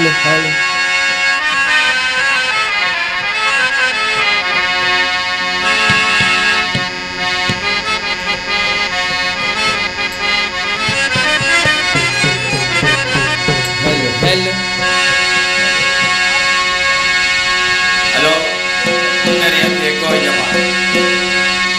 hello, hello. Hello. Hello. Dari yang dia kau yang mana?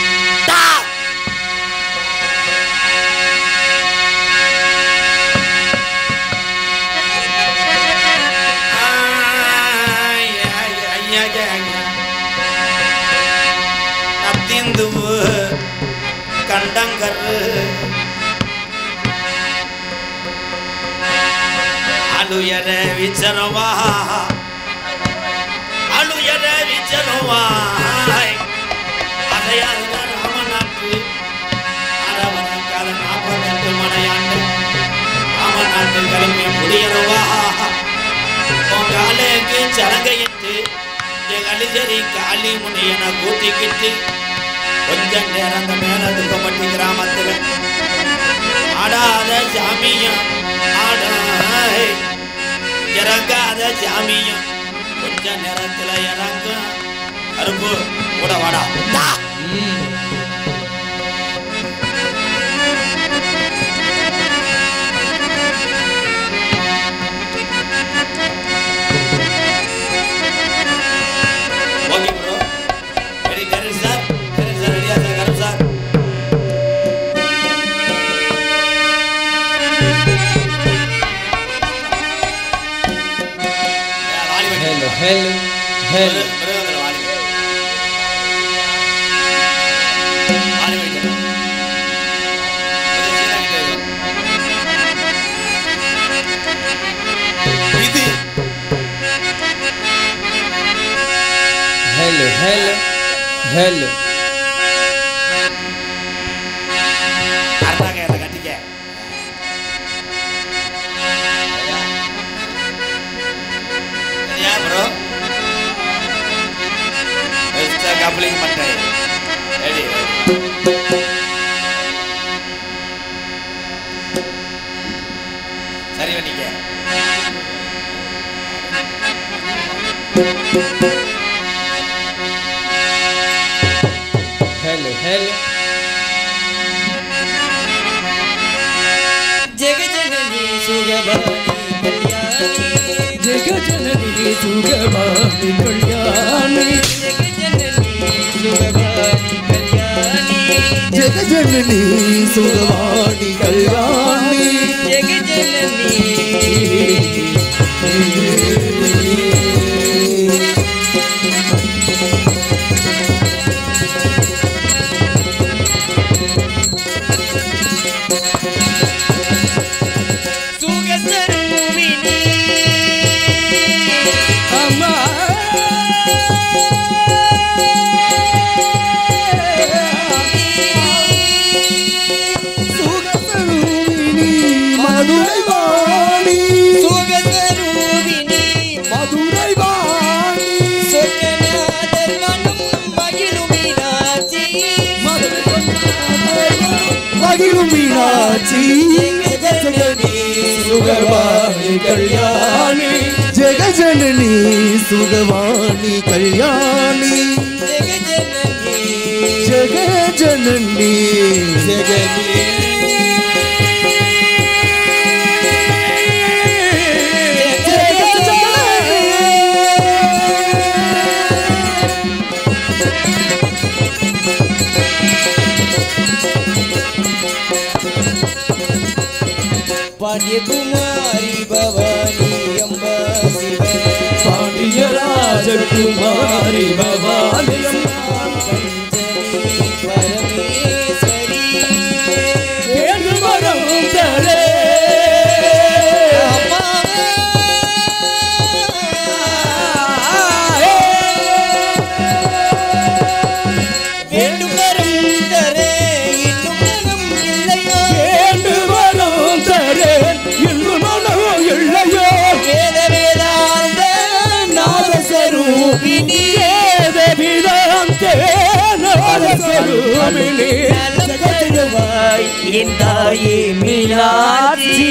Kandanggar alu yare vicharawa adayar ramanattu aravanakal naapadattu manayandu ramanattu kalme mudiyarawa ongaleke chalangaittu egalijari kali muniyana gootikittu கொஞ்ச நேரம் அந்த மேல துப்பப்பட்டி கிராமத்துல ஆடாத ஜாமியம் இறங்காத ஜாமியம் கொஞ்ச நேரத்துல இறங்க கருப்பு கூட வாடா okay bro very very sir Hello, hello. Hello. Coupling mattai ready sari vanike Hello. Jagajanani Sugabani Kalyani Jagajanani Sugabani Kalyani Jagajanani Sugabani Kalyani Sugabani Kalyani Jagajanani Sugabani Kalyani Jagajanani Kumari Bhavani Amba Siva Pandiya Raja Kumari Bhavani Panjani Parameswari Venumaram Tale Indaye Milati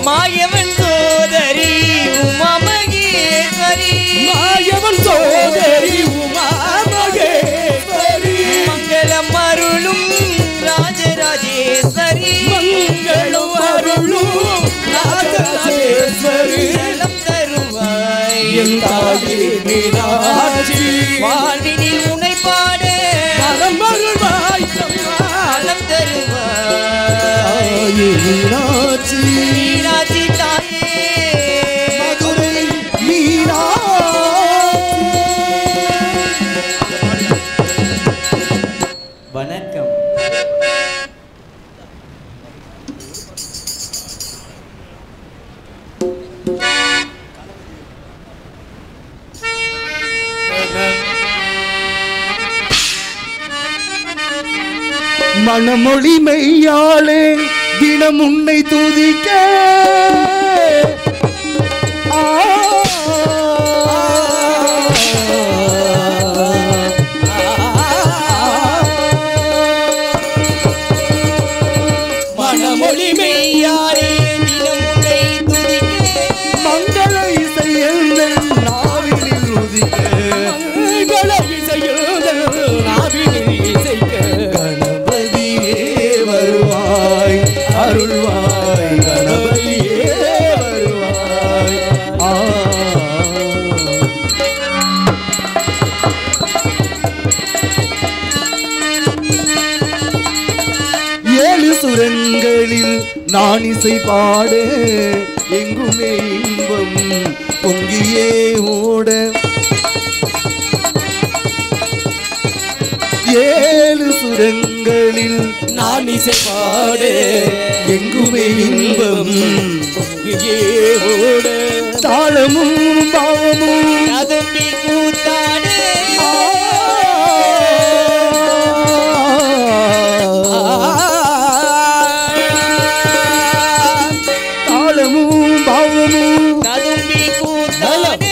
Mayavan சோதரி உமா மகேஸ்வரி மாயவன் சோதரி உமா மகேஸ்வரி மங்களம் அருளும் ராஜராஜேஸ்வரி மங்களம் அருளும் ராஜராஜேஸ்வரி நலம் தருவாய் என் தாயே மீனாட்சி வாழ்வினில் உன்னை பாட நலம் அருள்வாய் நலம் தருவாய் மீனாட்சி மீனாட்சி தாயே மதுரை மீனாட்சி. வணக்கம். மணமொழி மெய்யாளே தினம் உன்னை துதிக்க மணமொழி மெய்யாளே தினம் உன்னை துதிக்க மங்கள இசையில் நாவினில் உதிக்க மங்கள இசையில் நாவினில் இசைக்க கணபதியே வருவாய் அருள்வாய் கணபதியே வருவாய் ஏழு சுரங்களில் நான் இசை பாட எங்குமே இன்பம் பொங்கியே ஓட ஏழு சுரங்களில் நான் இசை பாட எங்குமே இன்பம் பொங்கியே ஓட தாளமும் பாவமும் நதம்பி கூத்தாடு தாளமும் பாவமும் நதம்பி கூத்தாடு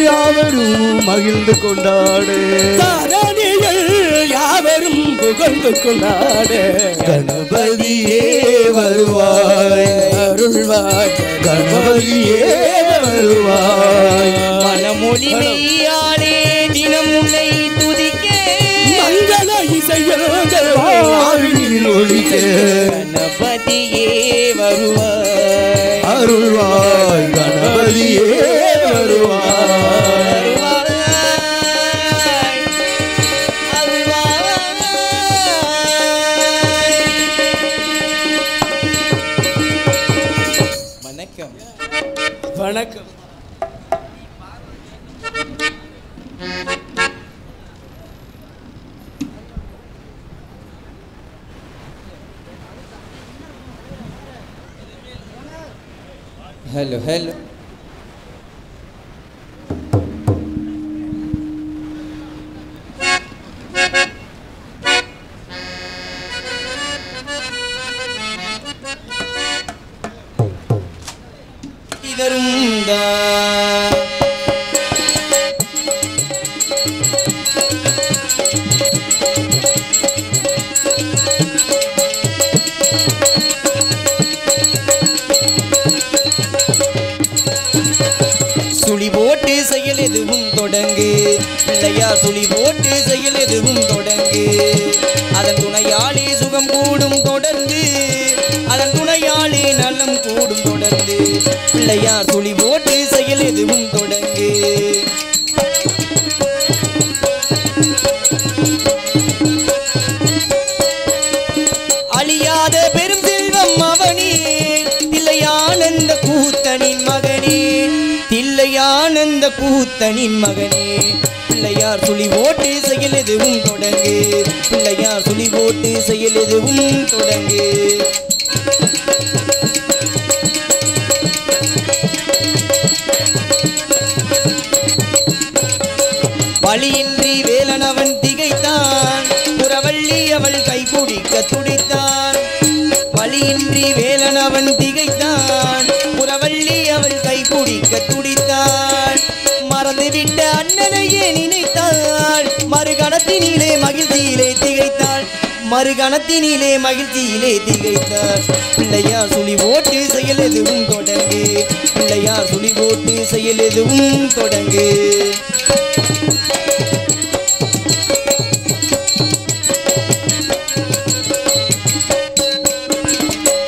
யாவரும் மகிழ்ந்து கொண்டாடு யாவரும் புகழ்ந்து கொண்டாடு கணபதியே வருவாய் அருள்வாய் கணபதியே வருவாய் மனமொழி மெய்யாளே தினம் உன்னை துதிக்க மங்கள இசையில் ஒழிக்க கணபதியே வருவாய் அருள்வாய் கணபதியே வருவாய் வணக்கம். வணக்கம். हेलो हेलो இதருந்தா சுழி போட்டு செயல் எதுவும் தொடங்கு பிள்ளையார் சுழி போட்டு செயல் எதுவும் தொடங்கு அதன் துணையாளி சுகம் கூடும் தொடர்ந்து அதன் துணையாளி நலம் கூடும் தொடர்ந்து பிள்ளையார் சுழி போட்டு செயல் எதுவும் தொடங்கு அழியாத பெரும் செல்வம் அவனே தில்லையானந்த கூத்தனின் மகனே தில்லையானந்த கூத்தனின் மகனே பிள்ளையார் சுழி ஓட்டு செயல் எதுவும் தொடங்கு பிள்ளையார் சுழி ஓட்டு செயல் எதுவும் தொடங்கு வழியின்றி வேலனவன் திகைத்தான் புறவள்ளி அவள் கைபிடிக்க துடித்தான் வழியின்றி வேலனவன் திகைத்தான் புறவள்ளி அவள் கைபிடிக்க துடித்தான் மறந்துவிட்ட அண்ணனையே நினைத்தாள் மறுகணத்தினிலே மகிழ்ச்சியிலே திகைத்தாள் மறுகணத்தினிலே மகிழ்ச்சியிலே திகைத்தார். பிள்ளையார் சுழி போட்டு செயல் எதுவும் தொடங்கு. பிள்ளையார் சுழி போட்டு செயல் எதுவும் தொடங்கு.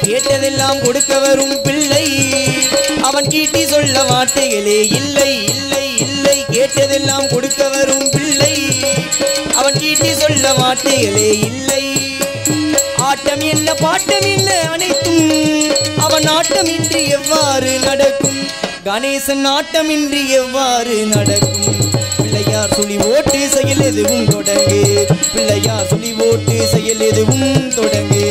கேட்டதெல்லாம் கொடுக்க வரும் பிள்ளை, அவன் கீட்டி சொல்ல வார்த்தைகளே இல்லை இல்லை இல்லை. கேட்டதெல்லாம் கொடுக்க வரும் பிள்ளை, அவன் கீட்டி சொல்ல வார்த்தைகளே இல்லை. ஆட்டம் என்ன பாட்டம் என்ன அனைத்தும் அவன் ஆட்டமின்றி எவ்வாறு நடக்கும்? கணேசன் ஆட்டமின்றி எவ்வாறு நடக்கும்? பிள்ளையார் சுழி ஓட்டு செயல் எதுவும் தொடங்கு. பிள்ளையார் சுழி ஓட்டு செயல் எதுவும் தொடங்கு.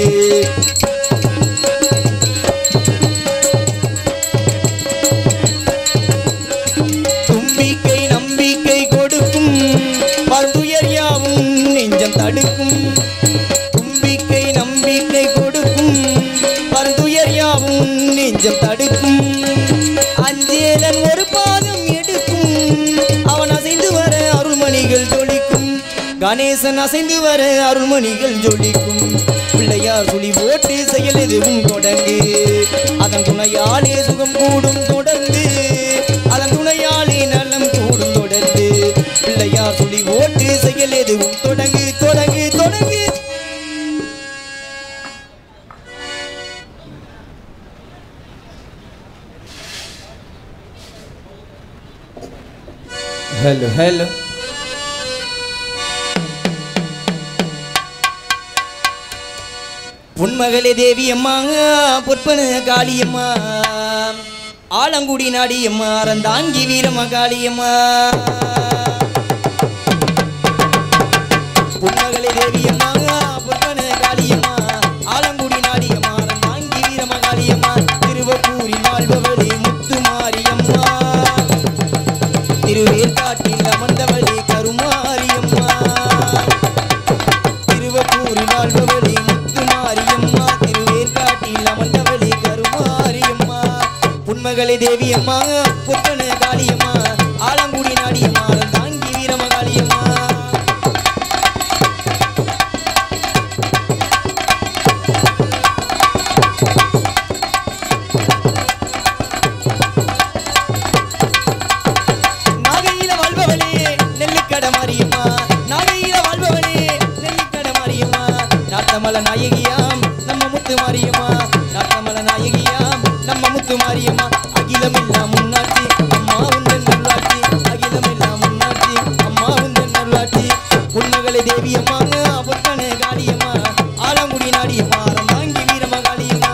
தும்பிக்கை நம்பிக்கை கொடுக்கும், பருந்துயர் யாவும் நெஞ்சம் தடுக்கும். தும்பிக்கை நம்பிக்கை கொடுக்கும், பருந்துயர் யாவும் நெஞ்சம் தடுக்கும். அஞ்சேலன் ஒரு பாதம் எடுக்கும், அவன் அசைந்து வர அருள்மணிகள் ஜொலிக்கும். கணேசன் அசைந்து வர அருள்மணிகள் ஜொலிக்கும். பிள்ளையார் சுழி போட்டு செயல் எதுவும் தொடங்கு. அதன் துணையாலே சுகம் கூடும் தொடர்ந்து. அதன் துணையாலே நலம் கூடும் தொடர்ந்து. பிள்ளையார் சுழி போட்டு செயல் எதுவும் தொடங்கு தொடங்கு தொடங்கு. Hello hello. பொன்மகளே தேவியம்மா, பொற்பன காளியம்மா, ஆலங்குடி நாடியம்மா, அறந்தாங்கி வீரம காளியம்மா. பொன்மகளே தேவியம்மா, பொற்பன காளியம்மா, ஆலங்குடி நாடியம்மா, அறந்தாங்கி வீரம காளியம்மா. திருவப்பூரில் வாழ்பவளே முத்து மாரியம்மா, திருவேற்காட்டில் அமர்ந்தவளே கருமாரியம்மா. திருவப்பூரில் வாழ்பவளே முத்து மாரியம்மா, திருவேற்காட்டில் அமர்ந்தவளே கருமாரியம்மா. பொன்மகளே தேவியம்மா, பொற்பன காளியம்மா, ஆலங்குடி நாடியம்மா, அறந்தாங்கி வீரம காளியம்மா. நாகையில வாழ்பவளே நெல்லுக்கட மாரியம்மா, நாகையில வாழ்பவளே நெல்லுக்கட மாரியம்மா. நாட்டமல நாயகியாம் நம்ம முத்து மாரியம்மா, நாட்டமல நாயகியாம் நம்ம முத்து மாரியம்மா. அகிலமெல்லாம் முன்னாட்சி அம்மா உந்தன் நல்லாட்சி, அகிலமெல்லாம் முன்னாட்சி அம்மா உந்தன் நல்லாட்சி. பொன்மகளே தேவியம்மா, பொற்பன காளியம்மா, ஆலங்குடி நாடியம்மா, அறந்தாங்கி வீரம காளியம்மா.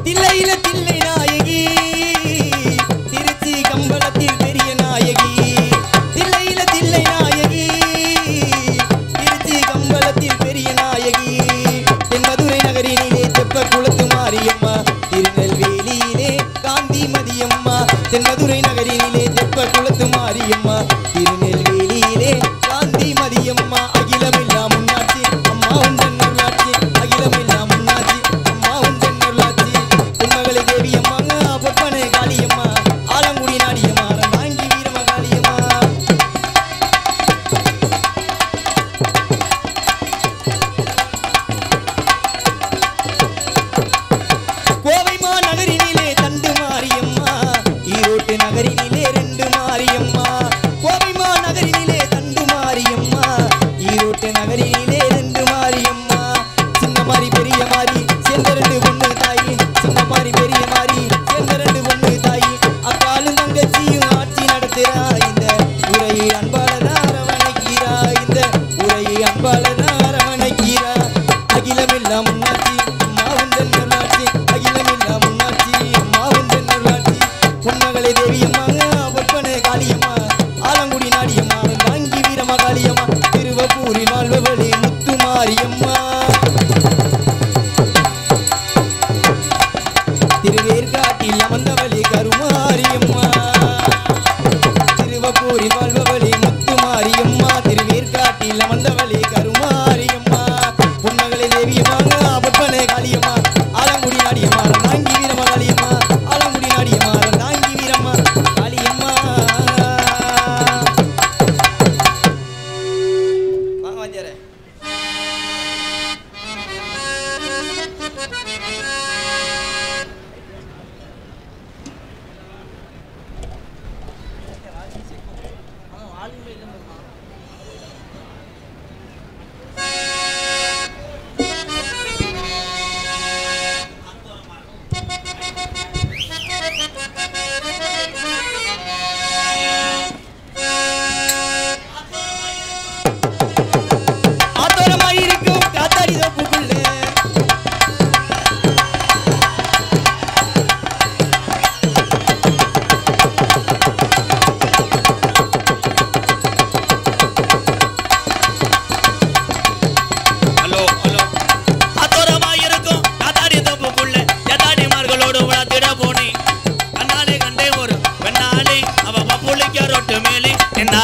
தில்லையில தில்லை நாயகி, திருச்சி கம்பளத்தில் பெரிய நாயகி. தில்லையில தில்லை நாயகி, திருச்சி கம்பளத்தில் பெரிய நாயகி. தென்மதுரை நகரினிலே தெப்ப குளத்து மாரியம்மா, திருநெல்வேலியிலே காந்தி மதியம்மா. தென்மதுரை நகரினிலே தெப்ப குளத்து மாரியம்மா, திருநெல்வேலியிலே காந்தி மதியம்மா. அகிலமெல்லாம் முன்னாட்சி அம்மா உந்தன் நல்லாட்சி, அகிலமெல்லாம் முன்னாட்சி அம்மா உந்தன் நல்லாட்சி. பொன்மகளே தேவியம்மா, பொற்பன காளியம்மா, ஆலங்குடி நாடியம்மா, அறந்தாங்கி வீரம காளியம்மா. கோவை மாநகரினிலே தண்டு மாரியம்மா, ஈரோட்டு நகரினிலே ரெண்டு மாரியம்மா. கோவை மாநகரினிலே தண்டு மாரியம்மா, ஈரோட்டு நகரினிலே ரெண்டு மாரியம்மா. சின்ன மாரி பெரிய மாரி சேர்ந்த ரெண்டு பொண்ணு தாயி, சின்ன மாரி பெரிய மாரி சேர்ந்த ரெண்டு பொண்ணு தாயி. அக்காலும் தங்கச்சியும் ஆட்சி நடத்துறா, இந்த உரையை அன்பாளர் அரவணைக்கிறா, இந்த உரையை அன்பாளர் அரவணைக்கிறா. அகிலமெல்லாம் முன்னாட்சி அம்மா உந்தன் நல்லாட்சி, அகிலமெல்லாம் முன்னாட்சி அம்மா உந்தன் நல்லாட்சி. பொன்மகளே தேவியம்மா, பொற்பன காளியம்மா, ஆலங்குடி நாடியம்மா, அறந்தாங்கி வீரம காளியம்மா. திருவப்பூரில் வாழ்பவளே முத்து மாரியம்மா, திருவேற்காட்டில் அமர்ந்தவளே கருமாரியம்மா. திருவப்பூரில் வாழ்பவளே முத்து மாரியம்மா, திருவேற்காட்டில் அமர்ந்தவளே கருமாரியம்மா. பொன்மகளே தேவியம்மா, பொற்பன காளியம்மா, ஆலங்குடி நாடியம்மா.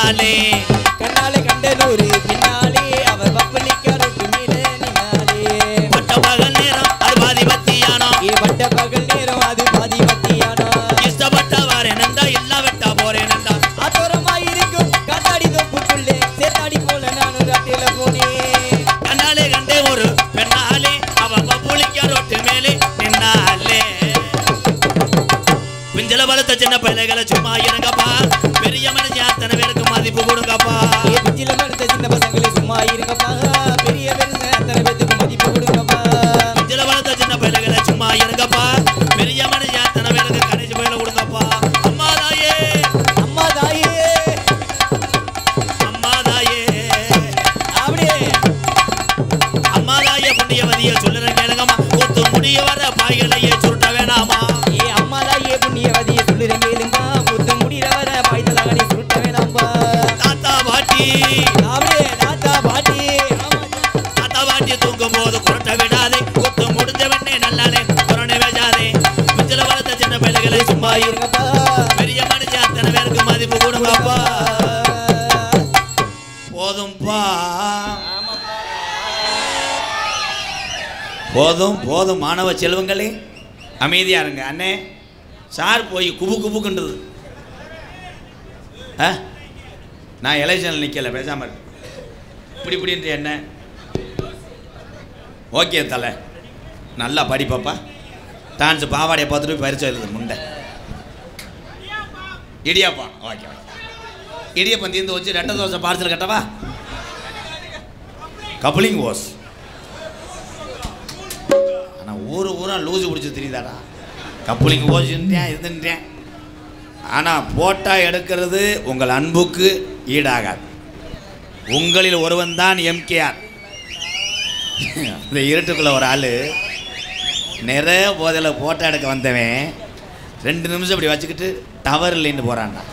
பின்னாலே கண்ணாலே கண்டனூரு பின்னாலே அவர் பப்பளிக்காரோட்டு மேலே நின்னாலே பட்ட பகல் நேரம் அது பாதி பத்தியானோ பட்ட பகல் நேரம் அது பாதி பத்தியானோ இஷ்டப்பட்டவாறு நந்தா இல்ல வெட்டா போறேன் நந்தா ஆத்தோரமாயிருக்கும் காத்தாடி தொப்புக்குள்ளே சேத்தாடி போல நானும் ராட்டில போனேன் கண்ணாலே கண்டே ஒரு பெண்ணாலே அவ பப்புளிக்காரோட்டு மேலே நின்னாலே பிஞ்சல வளர்த்த சின்ன பிள்ளைகளை சும்மா இருங்கப்பா பெரிய மனுஷன் அத்தனை பேருக்கு மதிப்பு கொடுங்கப்பா பிஞ்சில வளர்த்த சின்ன பசங்களே சும்மா இருங்கப்பா பெரிய பெருசு அத்தனை பேத்துக்கு மதிப்பு கொடுங்கப்பா பிஞ்சல வளர்த்த சின்ன பிள்ளைகளை சும்மா இருங்கப்பா பெரிய மனுஷன் அத்தனை பேருக்கு கடைசி பயில கொடுங்கப்பா அம்மா தாயே அம்மா தாயே அம்மா தாயே அப்படியே அம்மா தாயே புண்ணியவதிய சொல்லுற கேளுங்கம்மா ஒத்து முடிய வர பாய்களையே சுருட்ட வேணாமா அம்மா தாயே புண்ணியவதிய சொல்லுறேன் கேளுங்க முத்து முடிகிற வர பாய்தலாகனே சுருட்ட வேணாம்பா தாத்தா பாட்டி அப்படியே தாத்தா பாட்டி தாத்தா பாட்டி தூங்கும் போது குரட்ட விடாதே ஒத்து முடிஞ்ச வெண்ணே நல்லாலே குரணை வேஜாதே பிஞ்சல வளர்த்த சின்ன பிள்ளைகளை சும்மா இருங்கப்பா பெரிய மனுஷன் அத்தனை பேருக்கு மதிப்பு கொடுங்கப்பா போதும்பா போதும் போதும் மாணவ செல்வங்களே அமைதியா இருங்க அண்ணே சார் போய் குபு குபுக்குன்றது நான் எலெக்ஷனில் நிற்கல பேசாம இப்படி இப்படின்ற என்ன ஓகே தலை நல்லா படிப்பாப்பா டான்ஸ் பாவாடையை பார்த்துட்டு பரிச்சை எழுது முண்டை இடியாப்பா ஓகே ஓகே இடியப்பம் தீர்ந்து வச்சு 2 தோசை பார்சல் கட்டவா கப்ளிங் ஓஸ் ஆனால் ஊரா லூசு பிடிச்சி தெரியுதாடா கப்ளிங் ஓஸ்ன்றேன் இருந்துன்றேன் ஆனால் போட்டா எடுக்கிறது உங்கள் அன்புக்கு ஈடாகாது உங்களில் ஒருவன் தான் எம்கேஆர் இந்த இருட்டுக்குள்ள ஒரு ஆள் நிறைய போதையில் போட்டோ எடுக்க வந்தவன் 2 நிமிஷம் இப்படி வச்சுக்கிட்டு டவர் இல்லைன்னு போகிறான்டா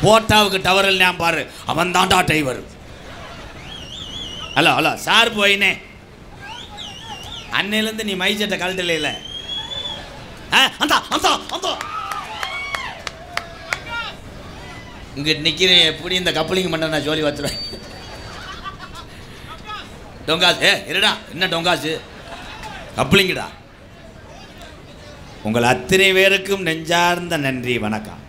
போட்டாவுக்கு டவர் இல்லையா பாரு அவன் தான்டா டிரைவர் ஹலோ ஹலோ சார் போயினே அன்னையிலேருந்து நீ மைச்சட்டை கழட்டல இல்லை அந்த அந்த அந்த இங்கே நிற்கிறேன் எப்படி இந்த கப்பலிங் பண்ண நான் ஜோலி வச்சுருவேன் டொங்காசு இருடா என்ன டொங்காசு கப்பலிங்கடா உங்கள் அத்தனை பேருக்கும் நெஞ்சார்ந்த நன்றி வணக்கம்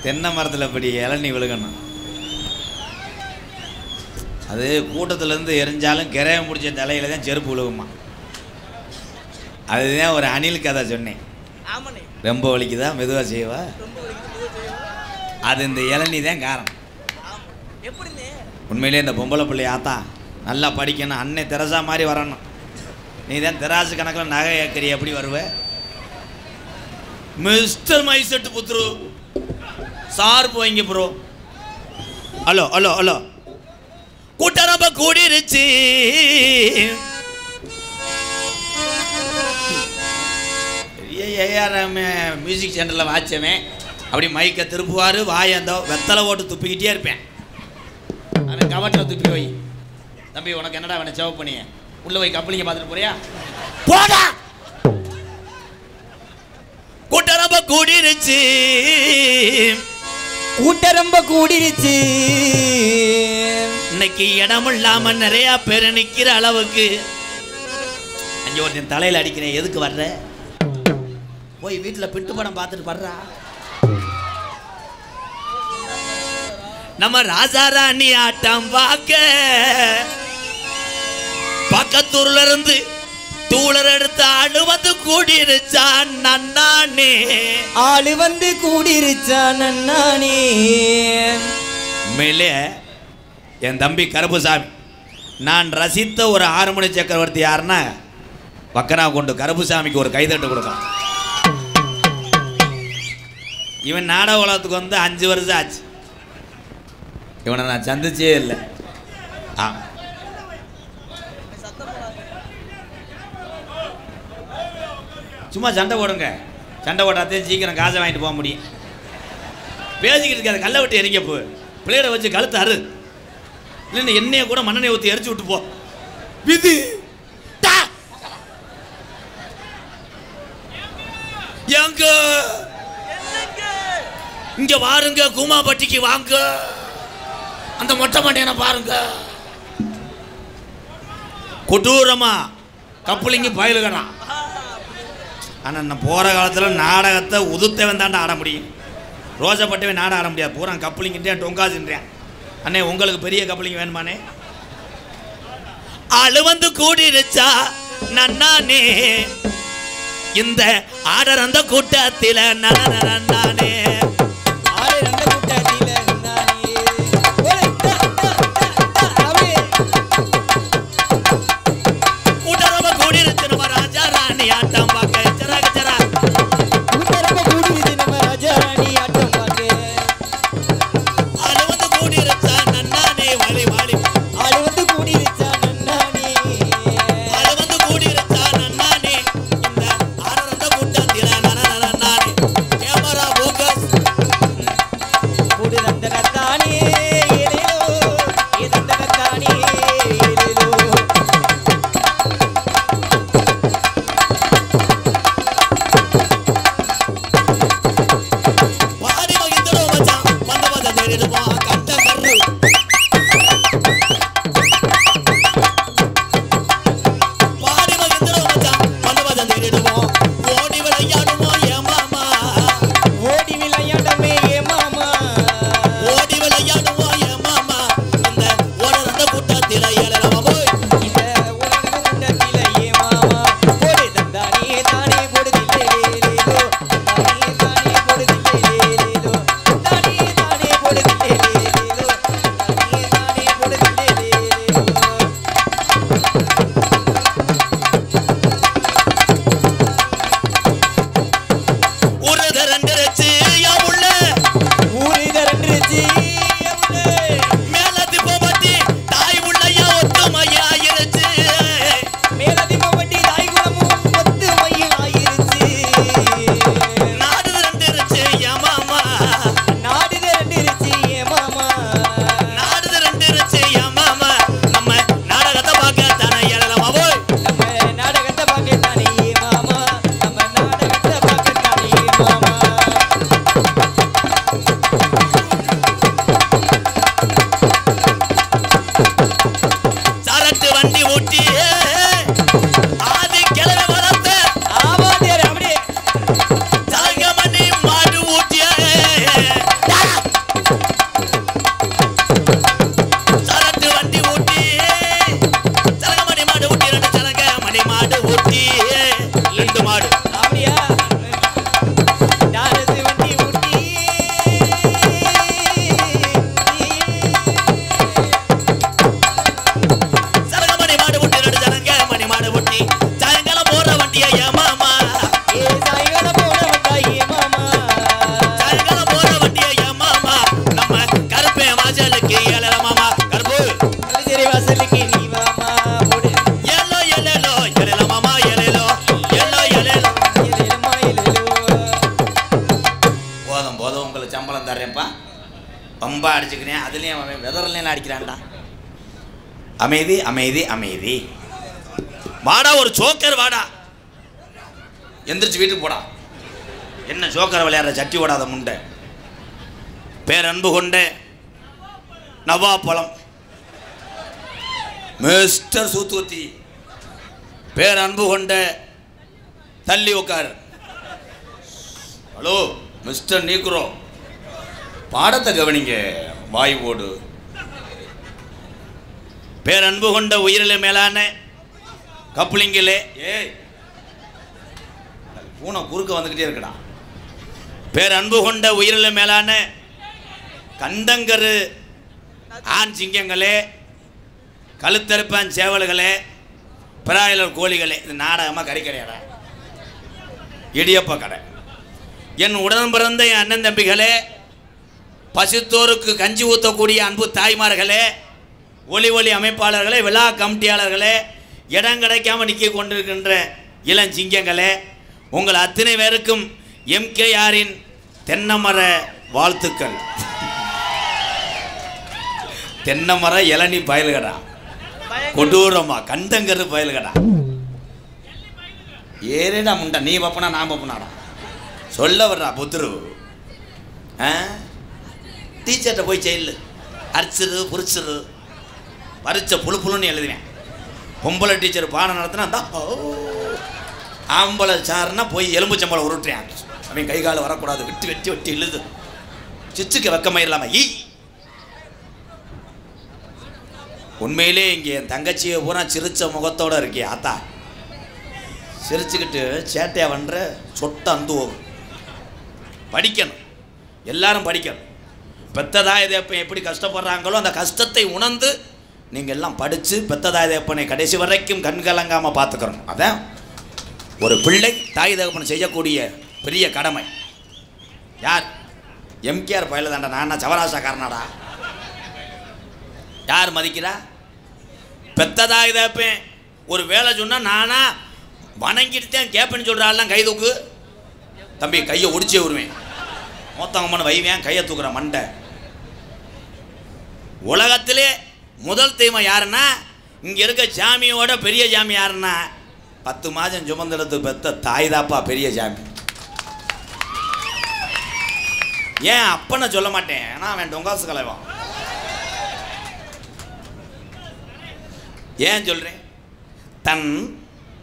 தென்னை மரத்தில் இப்படி இளநீ விழுகணும் அது கூட்டத்திலேருந்து எரிஞ்சாலும் கிரையம் முடிச்ச தலையில் தான் செருப்பு விழுகுமா அதுதான் ஒரு அணில் கதை சொன்னேன் ரொம்ப வலிக்குதா மெதுவாக செய்வா அது இந்த இளநீ தான் காரணம் உண்மையிலே இந்த பொம்பளை பிள்ளை ஆத்தா நல்லா படிக்கணும் அன்னை தெரசா மாதிரி வரணும் நீ தான் தெராசு கணக்கில் நகை ஏக்கறி எப்படி வருவ மிஸ்டர் மைசெட்டு புத்துரு சார் போய்ங்க ப்ரோ ஹலோ ஹலோ ஹலோ கூட்டரம்ப கூடிருச்சு ஏஆர்எம் மியூசிக் சென்டரில் வாச்சவன் அப்படி மைக்கை திருப்புவார் வாயை அந்த வெத்தலை ஓட்டு துப்பிக்கிட்டே இருப்பேன் அவன் கவட்டில் துப்பி வை தம்பி உனக்கு என்னடா அவனை சேவ் பண்ணிய உள்ள போய் கப்பலிங்க பார்த்துட்டு போறியா போடா கூட்டரம்ப கூடிருச்சு கூட்டரம்ப கூடிருச்சு இன்னைக்கு இடம் இல்லாம நிறைய பேர் நிக்கிற அளவுக்கு அங்கே ஒருத்தன் தலையில் அடிக்கிறேன் எதுக்கு வர்ற போய் வீட்டில் பிட்டு படம் பார்த்துட்டு வர்றா நம்ம ராஜாராணி ஆட்டம் பார்க்க பக்கத்தூர்ல இருந்து தூளர் எடுத்து ஆளு வந்து கூடிருச்சான் நன்னானே ஆளு வந்து கூடிருச்சான் நன்னானே மேலே என் தம்பி கருப்புசாமி நான் ரசித்த ஒரு 6 மணி சக்கரவர்த்தி யாருன்னா பக்கனா கொண்டு கருப்புசாமிக்கு ஒரு கைதட்டு கொடுக்கலாம் இவன் நாடக உலகத்துக்கு வந்து 5 வருஷம் ஆச்சு இவனை நான் சந்திச்சே இல்லை சும்மா சண்டை போடுங்க சண்டை போட்டாதே சீக்கிரம் காசை வாங்கிட்டு போக முடியும் பேசிக்கிட்டு இருக்காது கல்லை விட்டு எரிங்க போ பிளேடை வச்சு கழுத்து அரு இல்லைன்னு எண்ணெயை கூட மண்ணெண்ணெய் ஊற்றி எரிச்சு விட்டு போ விதி எங்க இங்க வாருங்க, கூமாப்பட்டிக்கு வாங்க, அந்த மொட்டை மண்டையனை பாருங்க. கொடூரமா கப்புளிங்க பயிலுகிறான். ஆனால் நான் போகிற காலத்தில் நாடகத்தை உதுத்தவன் தாண்டா ஆட முடியும். ரோஜப்பட்டவே நாடகம் ஆட முடியாது. பூரா கப்புளிங்கிட்டேன் டொங்காசுன்றேன். அண்ணே உங்களுக்கு பெரிய கப்புளிங்க வேணுமானே? ஆளு வந்து கூடிருச்சா நன்னானே, இந்த ஆடர் அந்த கூட்டத்தில் நன்னானே, கூட்டரவ கூடிருச்சு நம்ம ராஜா ராணி ஆட்டம் பார்க்க. சரக சரா ஆளு வந்து கூடிருச்சா நன்னானே, வாலி வாலி ஆளு வந்து கூடிருச்சா நன்னானே, இந்த ஆடர் அந்த கூட்டத்தில் நன்னானே. கேமரா போக்கஸ் பாடி மகிழ்ந்தோ மச்சான், வந்து வந்து தேடிடுவோம் கண்ட கரு. பாடி மகிழ்ந்தோ மச்சான், வந்து வந்து தேடிடுவோம், ஓடி விளையாடுவோம் ஏ மாமா, ஓடி விளையாடுவோம் ஏ மாமா, இந்த ஓடந்த கூட்டத்தில் ஏழலவா போய் ஒரு தரண்டிருச்சு யா உள்ள மேலதி போபட்டி தாய் உள்ளையா ஒத்துமையாயிருச்சு, நாடு ரெண்டிருச்சு யா மாமா, நாடு ரெண்டிருச்சு யா மாமா, நம்ம நாடகத்தை பார்க்க தானே ஏழலவா போய் சரட்டு வண்டி ஊட்டி ஆதி கிழமை வளர்த்த சரங்கமணி மாடு ஊட்டிய சரட்டு வண்டி ஊட்டி சரங்கமணி மாடு ஊட்டி ரெண்டு சரங்கமணி மாடு ஊட்டி ரெண்டு மாடு சரங்கமணி மாடு ஊட்டி ரெண்டு சரங்கமணி மாடு ஊட்டி சாயங்காலம் போற வண்டியா ஏ மாமா, சாயங்காலம் போற வண்டியா ஏ மாமா, நம்ம கருப்பே வாசலுக்கு ஏழல மாமா கருப்பு எல்லோ எல்லோ எல்லோ மாமா எல்லோ எல்லோ எல்லோ. போதும் போதும், உங்களுக்கு சம்பளம் தர்றேன்ப்பா. பம்பா அடிச்சுக்கிறேன், அதுலேயும் அவன் வெதர்லாம் அடிக்கிறான்டா. அமைதி அமைதி அமைதி. வாடா ஒரு சோக்கர் வாடா, எந்திரிச்சு வீட்டுக்கு போடா. என்ன சோக்கரை விளையாடுற சட்டி ஓடாத முண்டை. பேரன்பு கொண்ட நவாப்பழம் மிஸ்டர் சூத்துவத்தி, பேரன்பு கொண்ட தள்ளி உட்கார். ஹலோ மிஸ்டர் நீக்குறோ, பாடத்தை கவனிங்க வாய் ஓடு. பேரன்பு கொண்ட உயிரில மேலான கப்ளிங்கிலே ஏய் பூனை குறுக்க வந்துக்கிட்டே இருக்கடா. பேரன்பு கொண்ட உயிரில மேலான கண்டங்கரு ஆண் சிங்கங்களே, கழுத்தறுப்பான் சேவல்களே, பிராயலர் கோழிகளே. இது நாடகமாக கறி கடையாடா, இடியப்ப கடை. என் உடன் பிறந்த என் அண்ணன் தம்பிகளே, பசித்தோருக்கு கஞ்சி ஊற்றக்கூடிய அன்பு தாய்மார்களே, ஒளி ஒளி அமைப்பாளர்களே, விழா கமிட்டியாளர்களே, இடம் கிடைக்காம நிற்க கொண்டிருக்கின்ற இளஞ்சிங்கங்களே, உங்கள் அத்தனை பேருக்கும் எம்கேஆரின் தென்னமர வாழ்த்துக்கள். தென்னமர இளநி பயல்கடா, கொடூரமா கண்டங்கரு பயல்கடா. ஏறேடா முண்டா, நீ பப்பனா நான் பப்பனாடா சொல்ல வர்றா புத்துரு. டீச்சர்கிட்ட போய் செயல் அரிச்சிரு புரிச்சிரு பறிச்ச புழு புழுன்னு எழுதுவேன். பொம்பளை டீச்சர் பாடம் நடத்தினா தான் ஆம்பளை சாருன்னா போய் எலும்புச்சம்பளை உருட்டுறேன். அவன் கை கால் வரக்கூடாது, விட்டு வெட்டி வெட்டி இழுது சிச்சுக்கு வெக்கமாக இல்லாமல் உண்மையிலே இங்கே என் தங்கச்சியை பூரா சிரிச்ச முகத்தோடு இருக்கே ஆத்தா, சிரிச்சுக்கிட்டு சேட்டையா பண்ணுற சொட்ட அந்துவோம். படிக்கணும், எல்லாரும் படிக்கணும். பெத்ததாய தேப்பன் எப்படி கஷ்டப்படுறாங்களோ அந்த கஷ்டத்தை உணர்ந்து நீங்கள் எல்லாம் படித்து பெத்ததாய தேப்பனை கடைசி வரைக்கும் கண்கலங்காமல் பார்த்துக்கிறோம். அதான் ஒரு பிள்ளை தாய் தகப்பனை செய்யக்கூடிய பெரிய கடமை. யார் எம்கேஆர் பயில தாண்டா, நான் சவராசா காரனாடா. யார் மதிக்கிறா? பெத்ததாய் தேப்பேன் ஒரு வேலை சொன்னால் நானா வணங்கிட்டு தான் கேப்பேன்னு சொல்கிறாள்லாம் கை தூக்கு தம்பி, கையை ஒடிச்சே விடுவேன், மொத்தங்கம்னு வைவேன், கையை தூக்குற மண்டை. உலகத்திலே முதல் தெய்வம் யாருன்னா இங்கே இருக்க ஜாமியோட பெரிய ஜாமி யாருன்னா 10 மாதம் சுமந்தெடுத்து பெத்த தாய் தாப்பா பெரிய ஜாமி. ஏன் அப்பனை சொல்ல மாட்டேன், ஏன்னா அவன் டொங்காசு கலைவான். ஏன் சொல்கிறேன்? தன்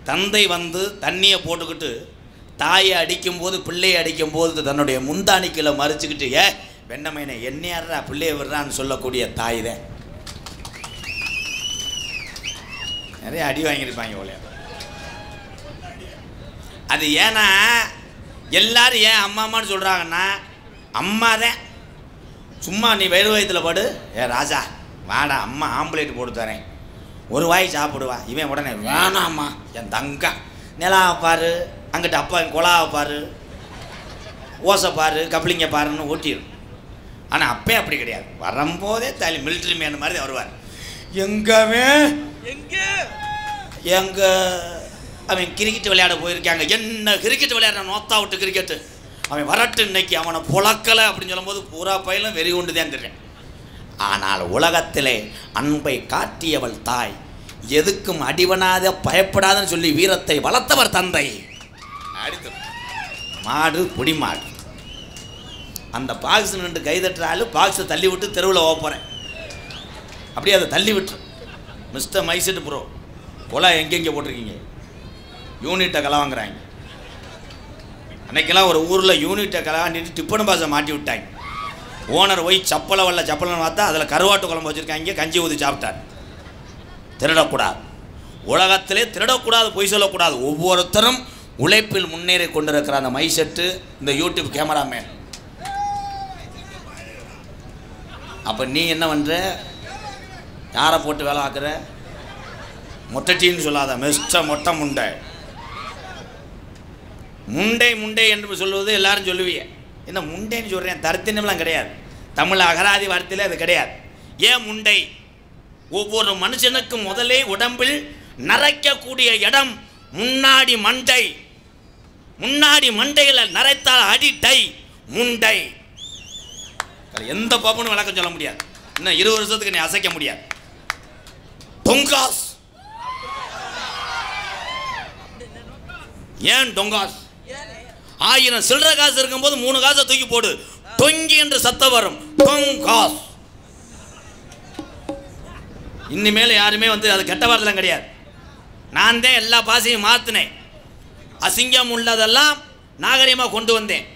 தந்தை வந்து தண்ணியை போட்டுக்கிட்டு தாயை அடிக்கும்போது பிள்ளையை அடிக்கும்போது தன்னுடைய முந்தானிக்கில மறிச்சுக்கிட்டு வெண்ணமையினை என்னையாடுறா பிள்ளையை விடுறான்னு சொல்லக்கூடிய தாய் தான். நிறைய அடி வாங்கியிருப்பாங்க போல. அது ஏன்னா எல்லாரும் ஏன் அம்மா அம்மான்னு சொல்கிறாங்கன்னா அம்மா தான். சும்மா நீ வெறு வயத்தில் படு, ராஜா வாடா அம்மா ஆம்புலேட் போட்டு தரேன், ஒரு வாய் சாப்பிடுவா. இவன் உடனே வேணாம்மா என் தங்கா நிலாவை பாரு, அங்கிட்ட அப்பா என் குழாவை பாரு, ஓசை பாரு, கப்ளிங்க பாருன்னு ஓட்டிடும். ஆனால் அப்பே அப்படி கிடையாது. வரும்போதே தலி மிலிட்ரி மேன் மாதிரி வருவார். எங்கவே எங்க அவன் கிரிக்கெட் விளையாட போயிருக்காங்க. என்ன கிரிக்கெட் விளையாடுற நோத்தா விட்டு கிரிக்கெட்டு, அவன் வரட்டு இன்னைக்கு அவனை புழக்கலை அப்படின்னு சொல்லும்போது பூரா பயிலும் வெறி கொண்டு தான் தெரியும். ஆனால் உலகத்திலே அன்பை காட்டியவள் தாய், எதுக்கும் அடிவனாத பயப்படாதன்னு சொல்லி வீரத்தை வளர்த்தவர் தந்தை. அடுத்து மாடு பொடி மாடு, அந்த பாக்ஸ் நின்று கைதட்டுறாலும் பாக்ஸை தள்ளி விட்டு தெருவில் ஓப்பறேன், அப்படியே அதை தள்ளி விட்டு மிஸ்டர் மைசெட் ப்ரோ போல எங்கெங்கே போட்டிருக்கீங்க, யூனிட்டை கலவாங்கிறாங்க. அன்னைக்கெல்லாம் ஒரு ஊரில் யூனிட்டை கலவாண்டிட்டு டிப்பன் பாஸை மாட்டி விட்டாங்க. ஓனர் போய் சப்பலை வரல சப்பலைன்னு பார்த்தா அதில் கருவாட்டு குழம்பு வச்சுருக்காங்க, கஞ்சி ஊற்றி சாப்பிட்டார். திருடக்கூடாது, உலகத்திலே திருடக்கூடாது, பொய் சொல்லக்கூடாது. ஒவ்வொருத்தரும் உழைப்பில் முன்னேறி கொண்டிருக்கிற அந்த மைசெட்டு, இந்த யூடியூப் கேமராமேன். அப்போ நீ என்ன பண்ணுற? யாரை போட்டு வேலை ஆக்குற? மொட்டட்டின்னு சொல்லாத, மிஸ்டர் மொட்டை முண்டை. முண்டை முண்டை என்று சொல்லுவது எல்லாரும் சொல்லுவீங்க. என்ன முண்டைன்னு சொல்கிறேன், தரத்தினம்லாம் கிடையாது. தமிழ் அகராதி வார்த்தையில் அது கிடையாது. ஏன் முண்டை? ஒவ்வொரு மனுஷனுக்கும் முதலே உடம்பில் நரைக்கக்கூடிய இடம் முன்னாடி மண்டை. முன்னாடி மண்டையில் நரைத்தால் அடிட்டை முண்டை. எந்த பாப்பனும் விளக்கம் சொல்ல முடியாது. இன்னும் 20 வருஷத்துக்கு நீ அசைக்க முடியாது. டொங்காஸ். ஏன் டொங்காஸ்? 1000 சில்லற காசு இருக்கும்போது 3 காசை தூக்கி போடு, டொங்கி என்று சத்தம் வரும். டொங்காஸ். இனிமேல் யாருமே வந்து அது கெட்ட வார்த்தைலாம் கிடையாது. நான் தான் எல்லா பாசையும் மாற்றினேன். அசிங்கம் உள்ளதெல்லாம் நாகரிகமாக கொண்டு வந்தேன்.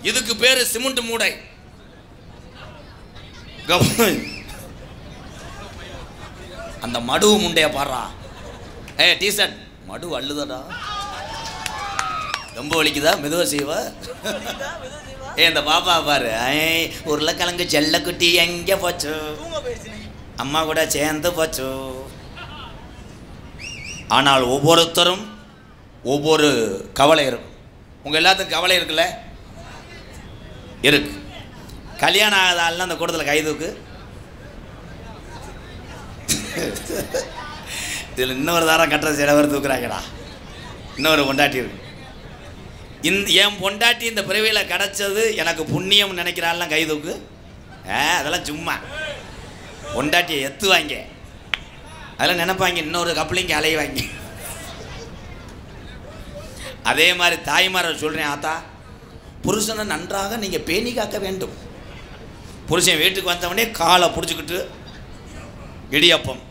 இதுக்கு பேர் சிமெண்ட் மூடை. அந்த மடுவு முண்டைய பாடுறா. டீசர்ட் மடு அள்ளுதடா, ரொம்ப வலிக்குதா, மெதுவாக செய்வா. இந்த பாப்பா பாரு, உருளைக்கிழங்கு செல்லக்குட்டி எங்கே போச்சு, அம்மா கூட சேர்ந்து போச்சு. ஆனால் ஒவ்வொருத்தரும் ஒவ்வொரு கவலை இருக்கும். உங்கள் எல்லாத்துக்கும் கவலை இருக்குல்ல? இருக்கு. கல்யாணம் ஆகாதாலும் அந்த கூட்டத்தில் கைதுக்கு. இதில் இன்னொரு தாரம் கட்டுற சில பேர் தூக்குறாங்கடா. இன்னொரு பொண்டாட்டி இருக்கு. என் பொண்டாட்டி இந்த பிறவியில் கிடச்சது எனக்கு புண்ணியம் நினைக்கிறாள்லாம் கைதுக்கு. அதெல்லாம் சும்மா பொண்டாட்டியை எத்துவாங்க, அதெல்லாம் நினைப்பாங்க, இன்னொரு கப்பலிங்க அலைவாங்க. அதே மாதிரி தாய்மாரை சொல்கிறேன், ஆத்தா புருஷனை நன்றாக நீங்கள் பேணி காக்க வேண்டும். புருஷன் வீட்டுக்கு வந்தவனே காலை பிடிச்சிக்கிட்டு இடியப்பம்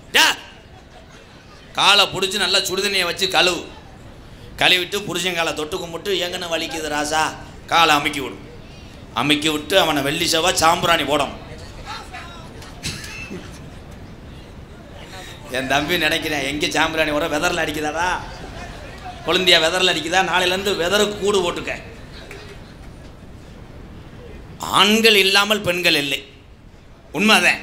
காலை பிடிச்சி நல்லா சுடுதண்ணியை வச்சு கழுவிட்டு புருஷன் காலை தொட்டு கும்பிட்டு எங்கன்னு வலிக்குது ராசா காலை அமுக்கி விட்டு அவனை வெள்ளி செவ்வாய் சாம்பிராணி போடும். என் தம்பி நினைக்கிறேன் எங்கே சாம்பிராணி வர வெதரில் அடிக்குதாடா, கொழுந்தியா வெதரில் அடிக்குதா, நாளையிலேருந்து வெதருக்கு கூடு போட்டுக்க. ஆண்கள் இல்லாமல் பெண்கள் இல்லை, உண்மைதான்.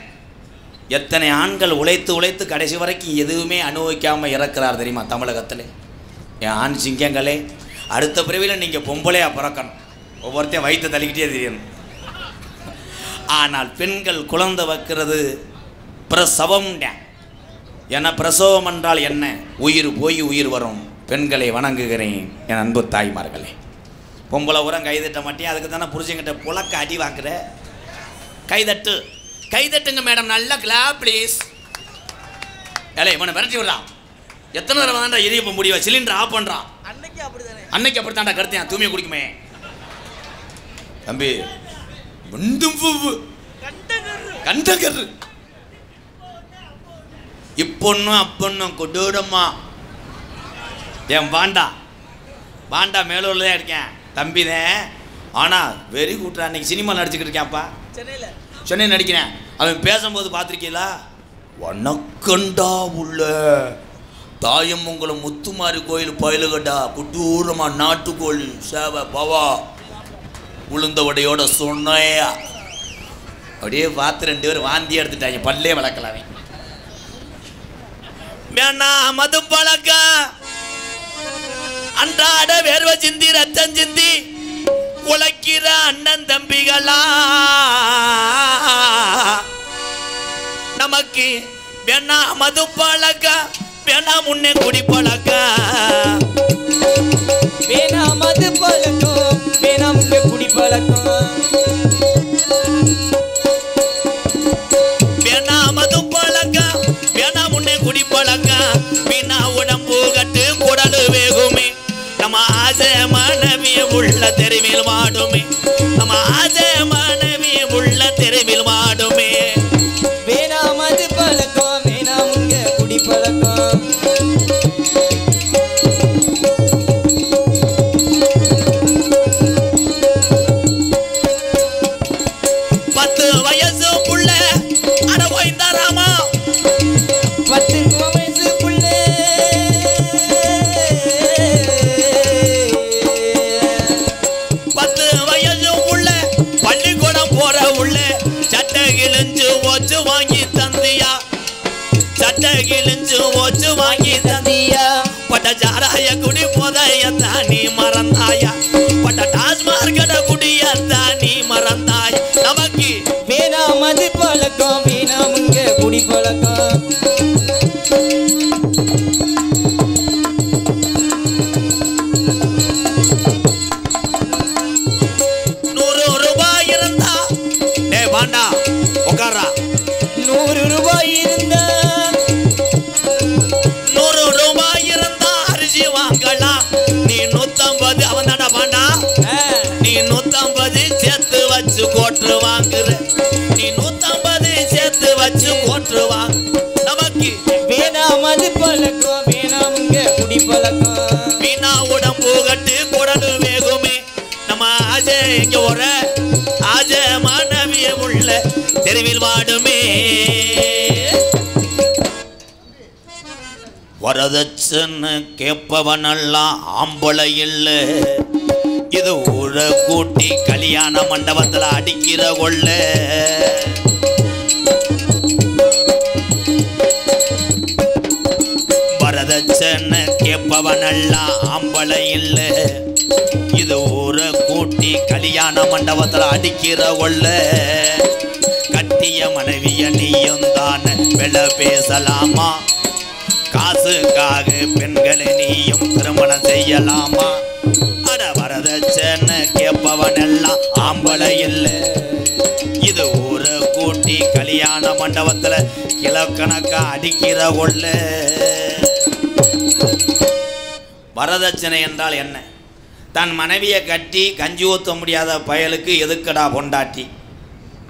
எத்தனை ஆண்கள் உழைத்து கடைசி வரைக்கும் எதுவுமே அனுபவிக்காமல் இறக்கிறார் தெரியுமா தமிழகத்தில்? என் ஆண் சிங்கங்களே, அடுத்த பிறவியில் நீங்கள் பொம்பளையாக பிறக்கணும், ஒவ்வொருத்தையும் வயிற்று தள்ளிக்கிட்டே தெரியணும். ஆனால் பெண்கள் குழந்தை வைக்கிறது பிரசவம். ஏன்னா பிரசவம் என்றால் என்ன? உயிர் போய் உயிர் வரும். பெண்களை வணங்குகிறேன் என் அன்பு தாய்மார்களே. பொம்பளை உரம் கைதட்ட மாட்டேன், அதுக்கு தானே புருஷங்கிட்ட புழக்க அடி வாங்குற. கைதட்டுங்க மேடம், நல்லா கிளாப் ப்ளீஸ். ஏலே இவனை விரட்டி விடுறான். எத்தனை தடவை தான்டா எரியப்ப முடியும், சிலிண்டர் ஆஃப் பண்ணுறான். அன்னைக்கு அப்படித்தான்டா கருத்தேன் தூமியை குடிக்குமே. தம்பி கண்டகரு இப்பொன்னும் அப்பொன்னும் கொடூரமா. என் பாண்டா மேலூர்ல தான் இருக்கேன் தம்பிதான். ஆனால் வெறி கூட்டுறா. அன்னைக்கு சினிமா நடிச்சுக்கிட்டு இருக்கேன்ப்பா, சென்னையில் நடிக்கிறேன். அவன் பேசும்போது பார்த்துருக்கீங்களா? வணக்கண்டா உள்ள தாயமங்கலம் முத்துமாரி கோயில் பயிலுகண்டா, கொடூரமா நாட்டுக்கோழி சேவை பவா உளுந்த வடையோட சொன்னையா. அப்படியே பார்த்து 2 பேரும் வாந்தி எடுத்துட்டாங்க, பல்லே வளர்க்கலாமே. வேணா மது பழக்க அன்றாட வேர்வை சிந்தி ரத்தம் சிந்தி உழைக்கிற அண்ணன் தம்பிகளா, நமக்கு வேணா மது பழக்க, வேணா முன்னே குடி பழக்க, வேணா மது பழக்கம், வேணா முன்னே குடி பழக்கம், வேணா மது பழக்க, வேணா முன்னே குடி பழக்க, வீணா உடம்பு கட்டு குடலு வேகுமே. நம்ம ஆசை மனைவிய உள்ள தெருவில் மாடுமே, நம்ம ஆசை மனைவிய உள்ள தெருவில் மாடுமே. வேணா மது பழக்கம், வேணா முன்னே குடி பழக்கம், 10 வயசு புள்ள அட போய்ந்தாராமா, 10 வயசு புள்ள 10 வயசு புள்ள பள்ளிக்கூடம் போற உள்ள சட்டை கிழிஞ்சு ஓச்சு வாங்கி தந்தியா, சட்டை கிழிஞ்சு ஓச்சு வாங்கி தந்தியா. பட்ட சாராய குடி போதையத்தான் நீ மறந்தாயா, பட்ட டாஸ்மார்கட குடியத்தான் நீ மறந்தாய். நமக்கு வேணா மது பழக்கம், வேணா முன்னே குடி பழக்கம், ₹100 இருந்தா வாண்டா உட்காரா. 100 ரூபாய் இருந்தா, 100 இருந்தா அரிசி வாங்கலாம். நீ 150 அவன் தாண்டா பாண்டா, நீ 150 சேர்த்து வச்சு கோட்டு வாங்குற, நீ 150 சேர்த்து வச்சு கோட்டு வாங்கு. நமக்கு வேணா மது பழக்கம், வேணா முன்னே குடி பழக்கம், வீணா உடம்பு கட்டு குடலு வேகுமே. நம்ம ஆசை எங்க ஒரு ஆசை மாணவிய உள்ள தெருவில் வாடுமே. வரதட்சணை கேட்பவனெல்லாம் ஆம்பளை இல்லை, இது ஊரை கூட்டி கல்யாண மண்டபத்தில் அடிக்கிற கொள்ள. வரதட்சணை கேட்பவனெல்லாம் ஆம்பளை இல்லை, இது ஊரை கூட்டி கல்யாண மண்டபத்தில் அடிக்கிற கொள்ள. கட்டிய மனைவிய நீயும் தானே வெள பேசலாமா, காசுக்காக பெண்களை நீயும் திருமணம் செய்யலாமா? அட வரதட்சணை கேட்பவன் எல்லாம் ஆம்பளை இல்லை, இது ஊரை கூட்டி கல்யாண மண்டபத்துல கிலோக்கணக்கா அடிக்கிற கொள்ள. வரதட்சணை என்றால் என்ன? தன் மனைவியை கட்டி கஞ்சி ஊற்ற முடியாத பயலுக்கு எதுக்கடா பொண்டாட்டி?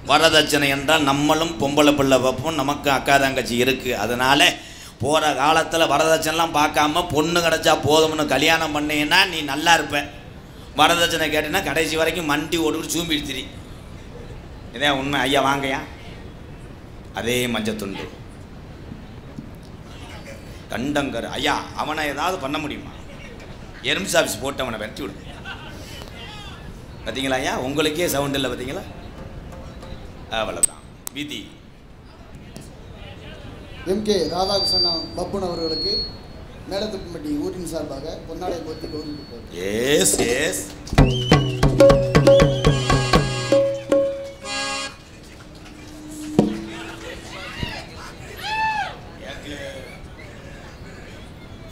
வரதட்சணை என்றால் நம்மளும் பொம்பளை பிள்ளை வைப்போம், நமக்கு அக்கா தங்கச்சி இருக்குது. அதனால் போகிற காலத்தில் வரதட்சணைலாம் பார்க்காம பொண்ணு கிடச்சா போதும்னு கல்யாணம் பண்ணீங்கன்னா நீ நல்லா இருப்ப. வரதட்சணை கேட்டீங்கன்னா கடைசி வரைக்கும் மண்டி ஓட்டு சூம்பிடுத்திரி. இதே உண்மை. ஐயா வாங்கயா. அதே மஞ்சத்துண்டு கண்டங்கர் ஐயா. அவனை ஏதாவது பண்ண முடியுமா? எறும்பு ஆஃபீஸ் போட்டு அவனை வெட்டி விடு. பார்த்தீங்களா ஐயா, உங்களுக்கே சவுண்ட் இல்லை பார்த்தீங்களா? அவ்வளோதான் விதி. எம்கே ராதாகிருஷ்ணன் பப்புன் அவர்களுக்கு மேடத்துப்பட்டி ஊரின் சார்பாக பொன்னாடை போத்தி கௌரவிப்பார். S S.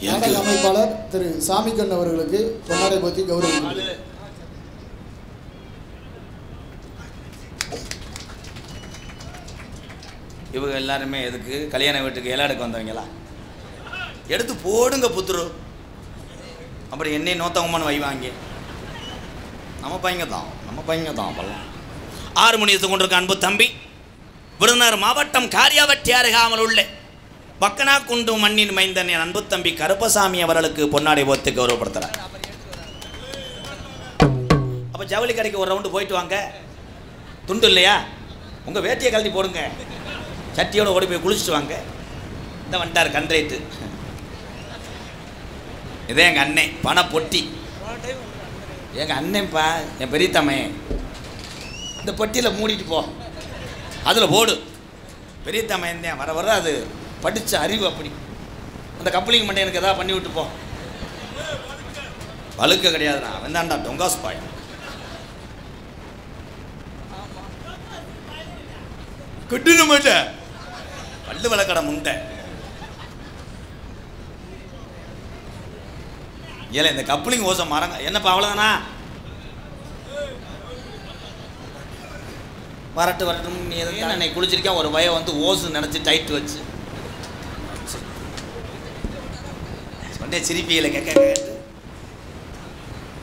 நாடக அமைப்பாளர் திரு சாமிக்கண் அவர்களுக்கு பொன்னாடை போத்தி கௌரவிப்பார். இவங்க எல்லாருமே எதுக்கு? கல்யாண வீட்டுக்கு ஏலாடுக்கு வந்தவங்களா? எடுத்து போடுங்க புத்துரு. அப்புறம் என்னையும் நோத்தவங்கன்னு வைவாங்க. நம்ம பையங்க தான் அப்பெல்லாம். 6 மணி கொண்டிருக்க அன்பு தம்பி, விருதுநகர் மாவட்டம் காரியாவட்டி அருகாமல் உள்ள பக்கனாக்குண்டு மண்ணின் மைந்தன் என் அன்பு தம்பி கருப்பசாமி அவர்களுக்கு பொன்னாடை போத்து கௌரவப்படுத்துறார். அப்போ ஜவுளி கடைக்கு ஒரு ரவுண்டு போயிட்டு வாங்க. துண்டு இல்லையா? உங்கள் வேட்டியை கழட்டி போடுங்க, சட்டியோட ஓடி போய் குளிச்சுட்டு வாங்க. இந்த வந்துட்டார் கண்ட்ரேட்டு. இதே எங்கள் அண்ணன் பண பொட்டி. எங்கள் அண்ணன்ப்பா, என் பெரிய தம்மே, இந்த பொட்டியில் மூடிட்டு போ, அதில் போடு. பெரிய தம்மையன் தான் வர வர அது படித்த அறிவு அப்படி. அந்த கப்ளிங் மட்டும் எனக்கு எதாவது பண்ணி விட்டு போ. வழுக்க கிடையாதுண்ணா, வந்தாண்டா டொங்காஸ் பாய். கட்டுன மாட்டேன் பல்லு வளக்கடை முண்டை. ஏல இந்த கப்ளிங் ஓசை மரங்க என்னப்பா அவ்வளோதானா? வரட்டும் நீ எதுவும் அன்னைக்கு குளிச்சிருக்கேன். ஒரு வய வந்து ஓசு நினச்சி டைட் வச்சு சொன்னே சிரிப்பியில் கேட்க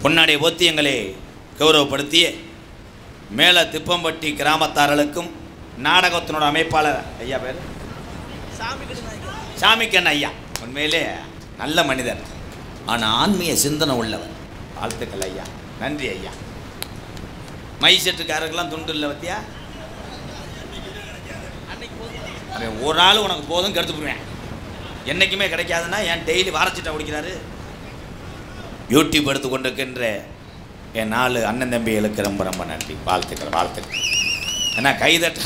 பொன்னாடைய போத்தி எங்களை கௌரவப்படுத்திய மேலே திப்பம்பட்டி கிராமத்தார்களுக்கும் நாடகத்தினோட அமைப்பாளர் ஐயா பேர் சாமிக்கண்ண ஐயா, உண்மையிலே நல்ல மனிதர், ஆனால் ஆன்மீக சிந்தனை உள்ளவர். வாழ்த்துக்கள் ஐயா, நன்றி ஐயா. மை செட்டுக்காரருக்கெல்லாம் துண்டு இல்லை பத்தியா? ஒரு நாள் உனக்கு போதும் கெடுத்து போடுவேன். என்றைக்குமே கிடைக்காதுன்னா என் டெய்லி வாரச்சிட்டா குடிக்கிறாரு. யூடியூப் எடுத்து கொண்டிருக்கின்ற என் 4 அண்ணன் தம்பிகளுக்கு ரொம்ப ரொம்ப நன்றி, வாழ்த்துக்கள். ஏன்னா கைதட்ட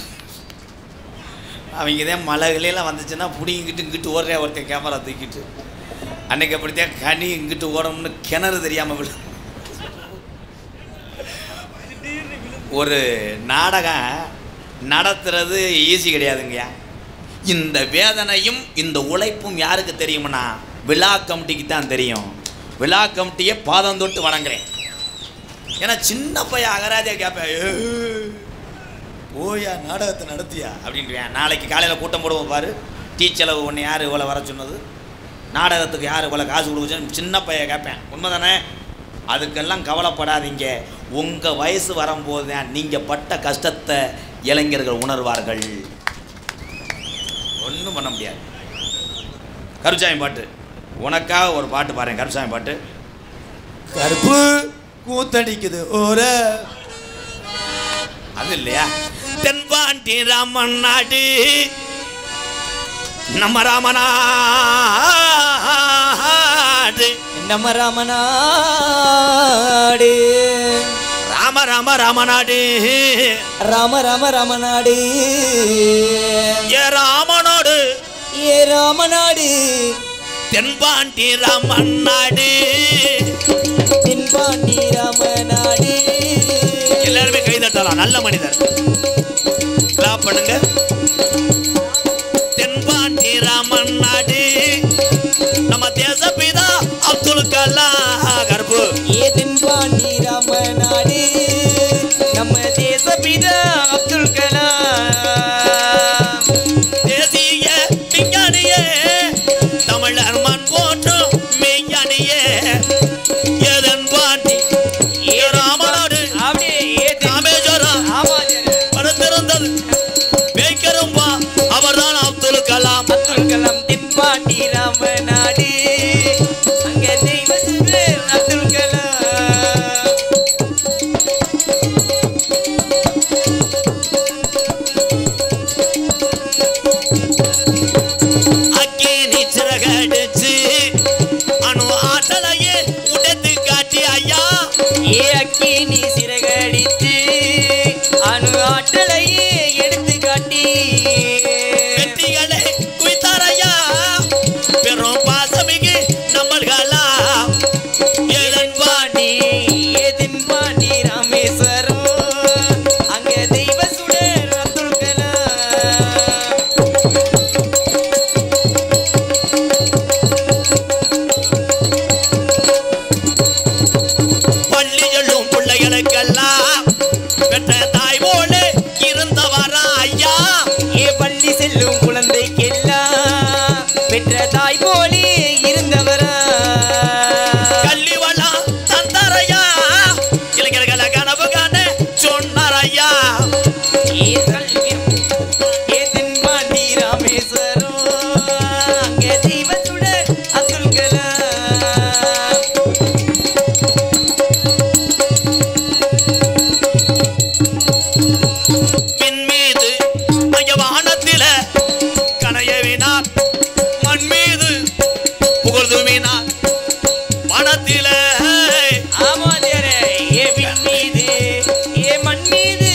அவங்க தான் மலைகளெல்லாம் வந்துச்சுன்னா பிடிங்கிட்டு இங்கிட்டு ஓடுறே ஒருத்தன் கேமரா தூக்கிட்டு. அன்னைக்கு அப்படித்தான் கனி இங்கிட்டு ஓடணும்னு கிணறு தெரியாமல் விழு. ஒரு நாடகம் நடத்துறது ஈஸி கிடையாதுங்கய்யா. இந்த வேதனையும் இந்த உழைப்பும் யாருக்கு தெரியும்னா விழா கமிட்டிக்கு தான் தெரியும். விழா கமிட்டியை பாதம் தொட்டு வணங்குறேன். ஏன்னா சின்ன பையன் அகராதியா கேட்பேன், ஓயா நாடகத்தை நடத்தியா அப்படின்ட்டுவேன். நாளைக்கு காலையில் கூட்டம் போடுவோம் பாரு, டீ செலவு ஒன்று யார் இவ்வளோ வர சொன்னது, நாடகத்துக்கு யார் இவ்வளோ காசு கொடுக்குச்சுன்னு சின்ன பையன் கேட்பேன். உண்மை தானே? அதுக்கெல்லாம் கவலைப்படாதீங்க. உங்கள் வயசு வரும்போது தான் நீங்கள் பட்ட கஷ்டத்தை இளைஞர்கள் உணர்வார்கள். ஒன்றும் பண்ண முடியாது. கருச்சாமி பாட்டு உனக்காக ஒரு பாட்டு பாருங்க. கருச்சாமி பாட்டு. கருப்பு கூத்தடிக்குது ஓர, அது இல்லையா? தென்பாண்டி ராமன் நாடு நம்ம ராமநாடு, நம்ம ராமநாடு, ராம ராம ராமநாடு, ராம ராம ராமநாடு, ஏ ராமனோடு ஏ ராமநாடு, தென்பாண்டி ராமன் நாடு, தென்பாண்டி ராமநாடு. எல்லாருமே கைதட்டலாம், நல்ல மனிதர். கிளாப் பண்ணுங்க. தென்பாண்டி ராமன் நாடு நம்ம தேசப்பிதா அப்துல் கலாம். கருப்பு ஏ தென்பாண்டி ராமநாடு நம்ம தேசப்பிதா அப்துல் கலாம். தேசிய விஞ்ஞானியே தமிழர் மண் போற்றும் மெய்ஞானியே, எதன் பாண்டி எங்களுக்கெல்லாம் பெற்ற தாய் போல இருந்தவரா ஐயா. பள்ளி செல்லும் குழந்தைக்கெல்லாம் பெற்ற தாய் போலே இருந்தவரா. கல்லிவளா தந்தரையா இளைஞர்களை கனவு காண சொன்னாரையா. தென்பாண்டி ராமேஸ்வரம் அங்கே தெய்வத்துடன் அப்துல் கலாம். என் மீது மையவானத்தில கனையவினார், மண் மீது புகழ்துவினார் மனத்தில. ஏவின் மீது மண் மீது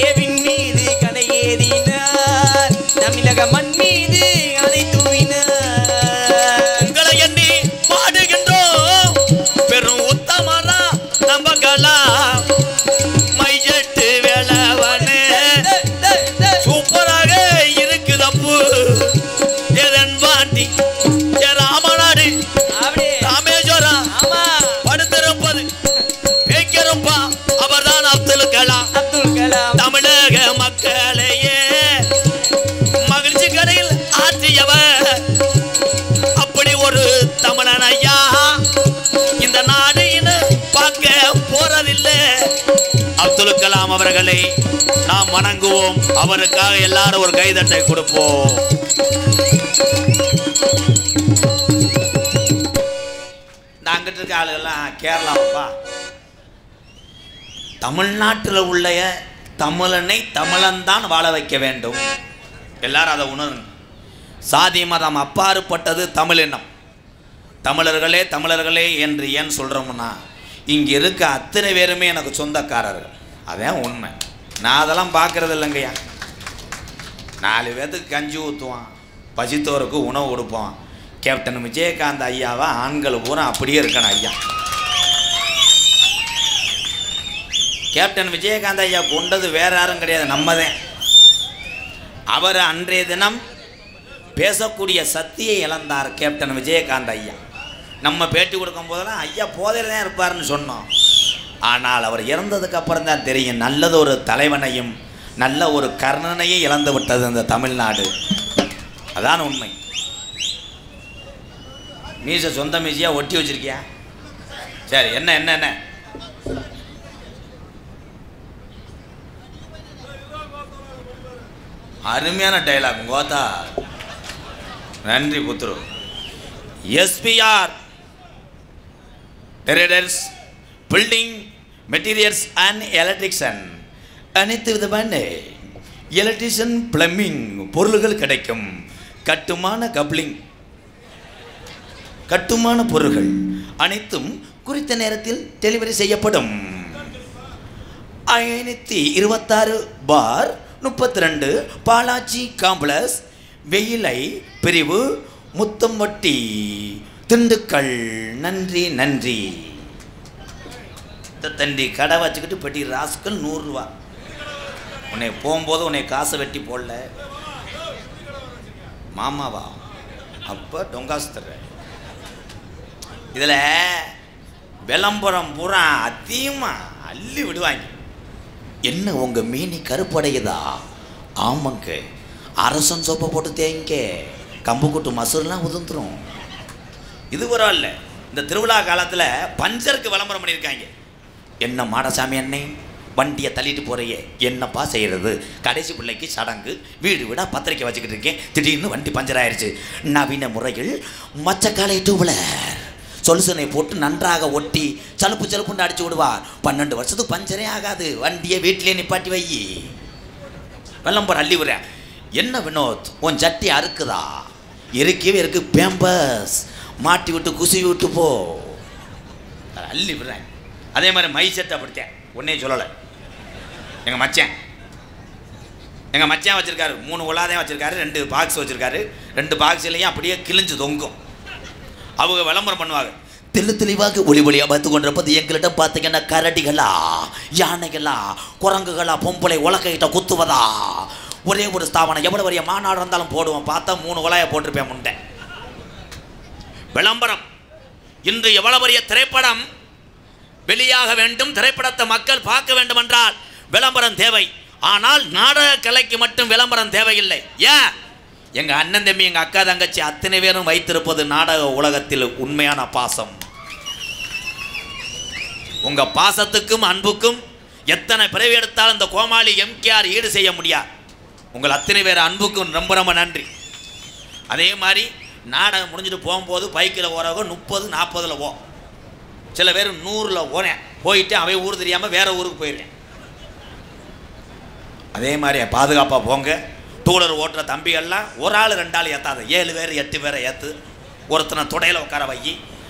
ஏவின் மீது கடை ஏறினார், தமிழக மண் மீது அதை தூவினார். உங்களை எண்ணி பாடுகின்றோம் பெரும் உத்தமரா நம்பகளா. மையட்டு வேளவனே சூப்பராக இருக்குதப்பு. எதன் பாண்டி ராமநாடு ராமேஸ்வரம் படுத்திருப்பது பேக்கருப்பா அவர்தான் அப்துல் கலாம். அப்துல் கலாம் தமிழக மக்களையே மகிழ்ச்சி கடையில் ஆற்றியவர் அப்படி ஒரு தமிழன் ஐயா. இந்த நாடு பார்க்க போறதில்லை. அப்துல் கலாம் அவர்களை நாம் வணங்குவோம். அவருக்காக எல்லாரும் ஒரு கைதட்டை கொடுப்போம். அங்கிட்டு இருக்க ஆளுகள்லாம் கேரளாப்பா. தமிழ்நாட்டில் உள்ள தமிழனை தமிழன்தான் வாழ வைக்க வேண்டும். எல்லாரும் அதை உணரணும். சாதி மதம் அப்பாறுபட்டது தமிழினம். தமிழர்களே தமிழர்களே என்று ஏன் சொல்கிறோம்னா, இங்கே இருக்க அத்தனை பேருமே எனக்கு சொந்தக்காரர்கள். அதான் உண்மை. நான் அதெல்லாம் பார்க்கறது இல்லைங்கய்யா. 4 பேர்த்துக்கு கஞ்சி ஊற்றுவான், பசித்தோருக்கு உணவு கொடுப்போம். கேப்டன் விஜயகாந்த் ஐயாவா ஆண்கள் பூரா அப்படியே இருக்கணும் ஐயா. கேப்டன் விஜயகாந்த் ஐயா கொண்டது வேற யாரும் கிடையாது, நம்மதான். அவர் அன்றைய தினம் பேசக்கூடிய சக்தியை இழந்தார் கேப்டன் விஜயகாந்த் ஐயா. நம்ம பேட்டி கொடுக்கும் போதெல்லாம் ஐயா போதையில் தான் இருப்பார்னு சொன்னோம். ஆனால் அவர் இறந்ததுக்கு அப்புறம் தான் தெரியும், நல்லது ஒரு தலைவனையும் நல்ல ஒரு கர்ணனையும் இழந்து விட்டது இந்த தமிழ்நாடு. அதான் உண்மை. மீசை சொந்த மீசையா ஒட்டி வச்சிருக்கியா? சரி, என்ன என்ன என்ன அருமையான டைலாக் கோத்தா. நன்றி புத்ரு. SPR traders building materials and electrician, அனைத்து விதமான எலக்ட்ரிஷியன் பிளம்பிங் பொருள்கள் கிடைக்கும். கட்டுமான கப்ளிங் கட்டுமான பொருள்கள் அனைத்தும் குறித்த நேரத்தில் டெலிவரி செய்யப்படும். 526/32 பாலாஜி காம்ப்ளெக்ஸ், வெயிலை பிரிவு, முத்தம்பட்டி, திண்டுக்கல். நன்றி நன்றி. தண்டி கடை வச்சுக்கிட்டு பெட்டி ராஸ்கல் 100 ரூபா. உன்னை போகும்போது உன்னை காசை வெட்டி போடல மாமாவா, அப்போ டொங்காசு தர்ற. இதில் விளம்பரம் பூரா அதிகமாக அள்ளி விடுவாங்க. என்ன உங்கள் மீனி கருப்படையுதா? ஆமாங்க, அரசன் சோப்பை போட்டு தேங்க கம்பு கூட்டு மசூர்லாம் உதிர்ந்துடும். இது பரவாயில்ல. இந்த திருவிழா காலத்தில் பஞ்சருக்கு விளம்பரம் பண்ணியிருக்காங்க. என்ன மாடசாமி அண்ணே, வண்டியை தள்ளிட்டு போறையே, என்னப்பா செய்கிறது? கடைசி பிள்ளைக்கு சடங்கு, வீடு வீடாக பத்திரிக்கை வச்சுக்கிட்டு இருக்கேன், திடீர்னு வண்டி பஞ்சர் ஆயிடுச்சு. நவீன முறையில் மச்சக்காலை டூவீலர் சொல்யூஷனை போட்டு நன்றாக ஒட்டி சலுப்பு சலுப்புண்டு அடிச்சு விடுவார். 12 வருஷத்துக்கு பஞ்சரே ஆகாது. வண்டியை வீட்டிலே நிப்பாட்டி வை. விளம்பரம் அள்ளி விடுற. என்ன வினோத், உன் சட்டி அறுக்குதா? இருக்கவே இருக்கு, பேம்பஸ் மாட்டி விட்டு குசி விட்டு போ, அள்ளி விடுறேன். அதே மாதிரி மை செட் அப்படித்தேன், ஒன்னே சொல்லலை. எங்கள் மச்சான் வச்சுருக்காரு, 3 உலாதையும் வச்சுருக்காரு, 2 பாக்ஸ் வச்சுருக்காரு. 2 பாக்ஸ்லையும் அப்படியே கிழிஞ்சு தொங்கும். அவங்க விளம்பரம் பண்ணுவாங்க. தெளிவாக ஒளி ஒளியாக பார்த்து கொண்டிருப்பது எங்கள்கிட்ட பார்த்தீங்கன்னா கரடிகளா, யானைகளா, குரங்குகளா, பொம்பளை உலகிட்ட குத்துவதா, ஒரே ஒரு ஸ்தாபனம் எவ்வளோ வரைய மாநாடு இருந்தாலும் போடுவோம். பார்த்தா 3 உலாயை போட்டிருப்பேன் முண்டை. விளம்பரம். இன்று எவ்வளோ பெரிய திரைப்படம் வெளியாக வேண்டும், திரைப்படத்தை மக்கள் பார்க்க வேண்டும் என்றால் விளம்பரம் தேவை. ஆனால் நாடக கலைக்கு மட்டும் விளம்பரம் தேவையில்லை. ஏன்? எங்க அண்ணன் தம்பி, எங்க அக்கா தங்கச்சி அத்தனை பேரும் வைத்திருப்பது நாடக உலகத்தில் உண்மையான பாசம். உங்க பாசத்துக்கும் அன்புக்கும் எத்தனை பிறவி எடுத்தாலும் இந்த கோமாளி எம்கேஆர் ஈடு செய்ய முடியாது. உங்கள் அத்தனை பேர் அன்புக்கும் ரொம்ப ரொம்ப நன்றி. அதே மாதிரி நாடகம் முடிஞ்சுட்டு போகும்போது பைக்கில் ஓரவங்க 30-40 போ, சில பேர் 100 போனேன். போயிட்டு அவன் ஊர் தெரியாமல் வேற ஊருக்கு போயிடுறேன். அதே மாதிரி பாதுகாப்பாக போங்க. டூலர் ஓட்டுற தம்பிகள்லாம் ஒரு ஆள் 2 ஆள் ஏற்றாத, 7 பேர் 8 பேரை ஏற்று ஒருத்தனை துடையில் உட்கார வை.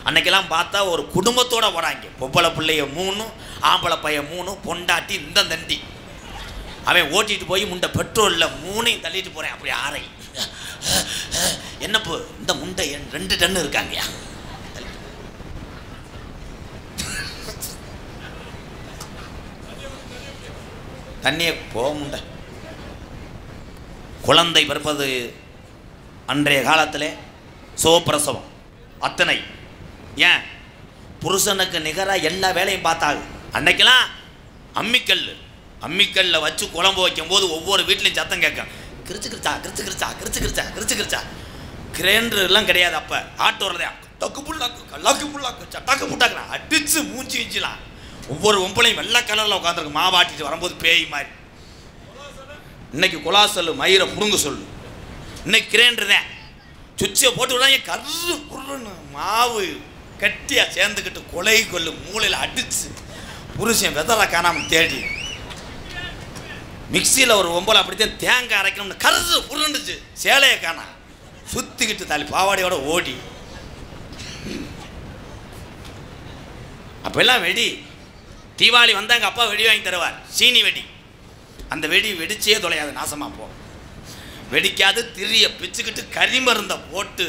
அன்னைக்கெல்லாம் பார்த்தா ஒரு குடும்பத்தோடு போகிறாங்க. பொம்பளை பிள்ளைய 3, ஆம்பளை பையன் 3, பொண்டாட்டி இந்த தண்டி. அவன் ஓட்டிகிட்டு போய் முண்டை பெட்ரோலில் 3ஐயும் தள்ளிட்டு போகிறேன். அப்படி 6 என்னப்போ இந்த முண்டை 2 டன்னு இருக்காங்கயா. தண்ணியை போக முண்டை. குழந்தை பிறப்பது அன்றைய காலத்தில் சோப்பிரசவம் அத்தனை. ஏன்? புருஷனுக்கு நிகராக எல்லா வேலையும் பார்த்தாங்க. அன்னைக்கெல்லாம் அம்மிக்கல்ல வச்சு குழம்பு வைக்கும்போது ஒவ்வொரு வீட்லையும் சத்தம் கேட்கும். கிரிச்சு கிரிச்சா கிரிச்சு கிரிச்சா கிரிச்சு கிரிச்சா கிரிச்சு கிரிச்சா. கிரைண்டர்லாம் கிடையாது. அப்போ ஆட்டோ வரலையா, டக்கு புல்லாக்கு கல்லாக்கு புல்லாக்கு சட்டாக்கு புட்டாக்குலாம் அடிச்சு மூஞ்சி வச்சுலாம். ஒவ்வொரு ஒம்பளையும் வெள்ளை கலரில் உட்காந்துருக்கு மாவாட்டிட்டு வரும்போது பேய் மாதிரி. இன்னைக்கு குலாசல் மயிரை புடுங்க சொல்லு. இன்னைக்கு கிரைண்டர் தான். சுவிட்சை போட்டு விடாங்க, கரு புருன்னு மாவு கட்டியாக சேர்ந்துக்கிட்டு கொலை கொள்ளு மூளையில் அடிச்சு புருஷன் வெதரை காணாமல் தேடி. மிக்சியில் ஒரு ஒம்பளை அப்படித்தான் தேங்காய் அரைக்கணும்னு கரு புருண்டுச்சு, சேலையை காணா சுற்றிக்கிட்டு தாலி பாவாடையோட ஓடி. அப்பெல்லாம் வெடி தீபாவளி வந்தால் எங்கள் அப்பா வெடி வாங்கி தருவார், சீனி வெடி. அந்த வெடி வெடிச்சே தொலையாது, நாசமாக போ. வெடிக்காது திரிய பிச்சுக்கிட்டு கரிமருந்தை போட்டு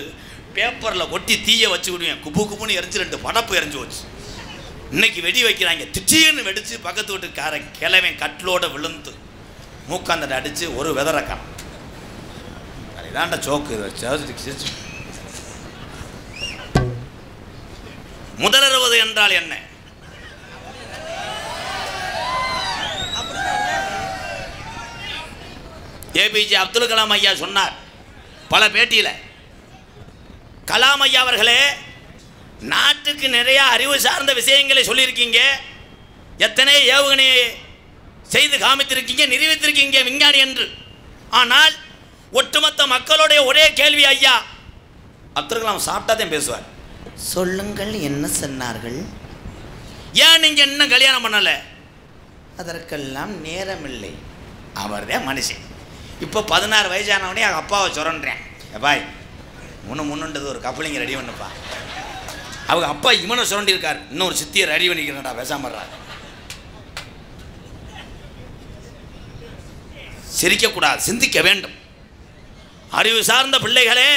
பேப்பரில் ஒட்டி தீயை வச்சு விடுவேன். குப்பு குப்புன்னு எரிஞ்சு 2 படப்பு எரிஞ்சு வச்சு. இன்னைக்கு வெடி வைக்கிறாங்க, திடீர்னு வெடிச்சு பக்கத்து வீட்டுக்காரன் கிழவன் கட்டிலோட விழுந்து மூக்காந்தடை அடித்து ஒரு வெதறக்கான். இதாண்ட சோக்கு. முதலிரவது என்றால் என்ன? ஏபிஜே அப்துல் கலாம் ஐயா சொன்னார் பல பேட்டியில். கலாம் ஐயா அவர்களே, நாட்டுக்கு நிறைய அறிவு சார்ந்த விஷயங்களை சொல்லியிருக்கீங்க, எத்தனை ஏவுகணையை செய்து காமித்திருக்கீங்க, நிரூபித்திருக்கீங்க விஞ்ஞானி என்று. ஆனால் ஒட்டுமொத்த மக்களுடைய ஒரே கேள்வி ஐயா, அப்துல் கலாம் சாப்பிட்டாதான் பேசுவார். சொல்லுங்கள், என்ன சொன்னார்கள்? ஏன் நீங்கள் இன்னும் கல்யாணம் பண்ணலை? அதற்கெல்லாம் நேரமில்லை. அவர் தான் மனுஷன். இப்போ 16 வயசானவனே எங்கள் அப்பாவை சுரண்டுறேன். பாய் முன்னுன்றது ஒரு கப்பலிங்க ரெடி பண்ணுப்பா. அவங்க அப்பா இவனை சுரண்டிருக்கார், இன்னொரு சித்தியை ரெடி பண்ணிக்கிறேன்டா பேசாமறாரு. சிரிக்கக்கூடாது, சிந்திக்க வேண்டும். அறிவு சார்ந்த பிள்ளைகளே,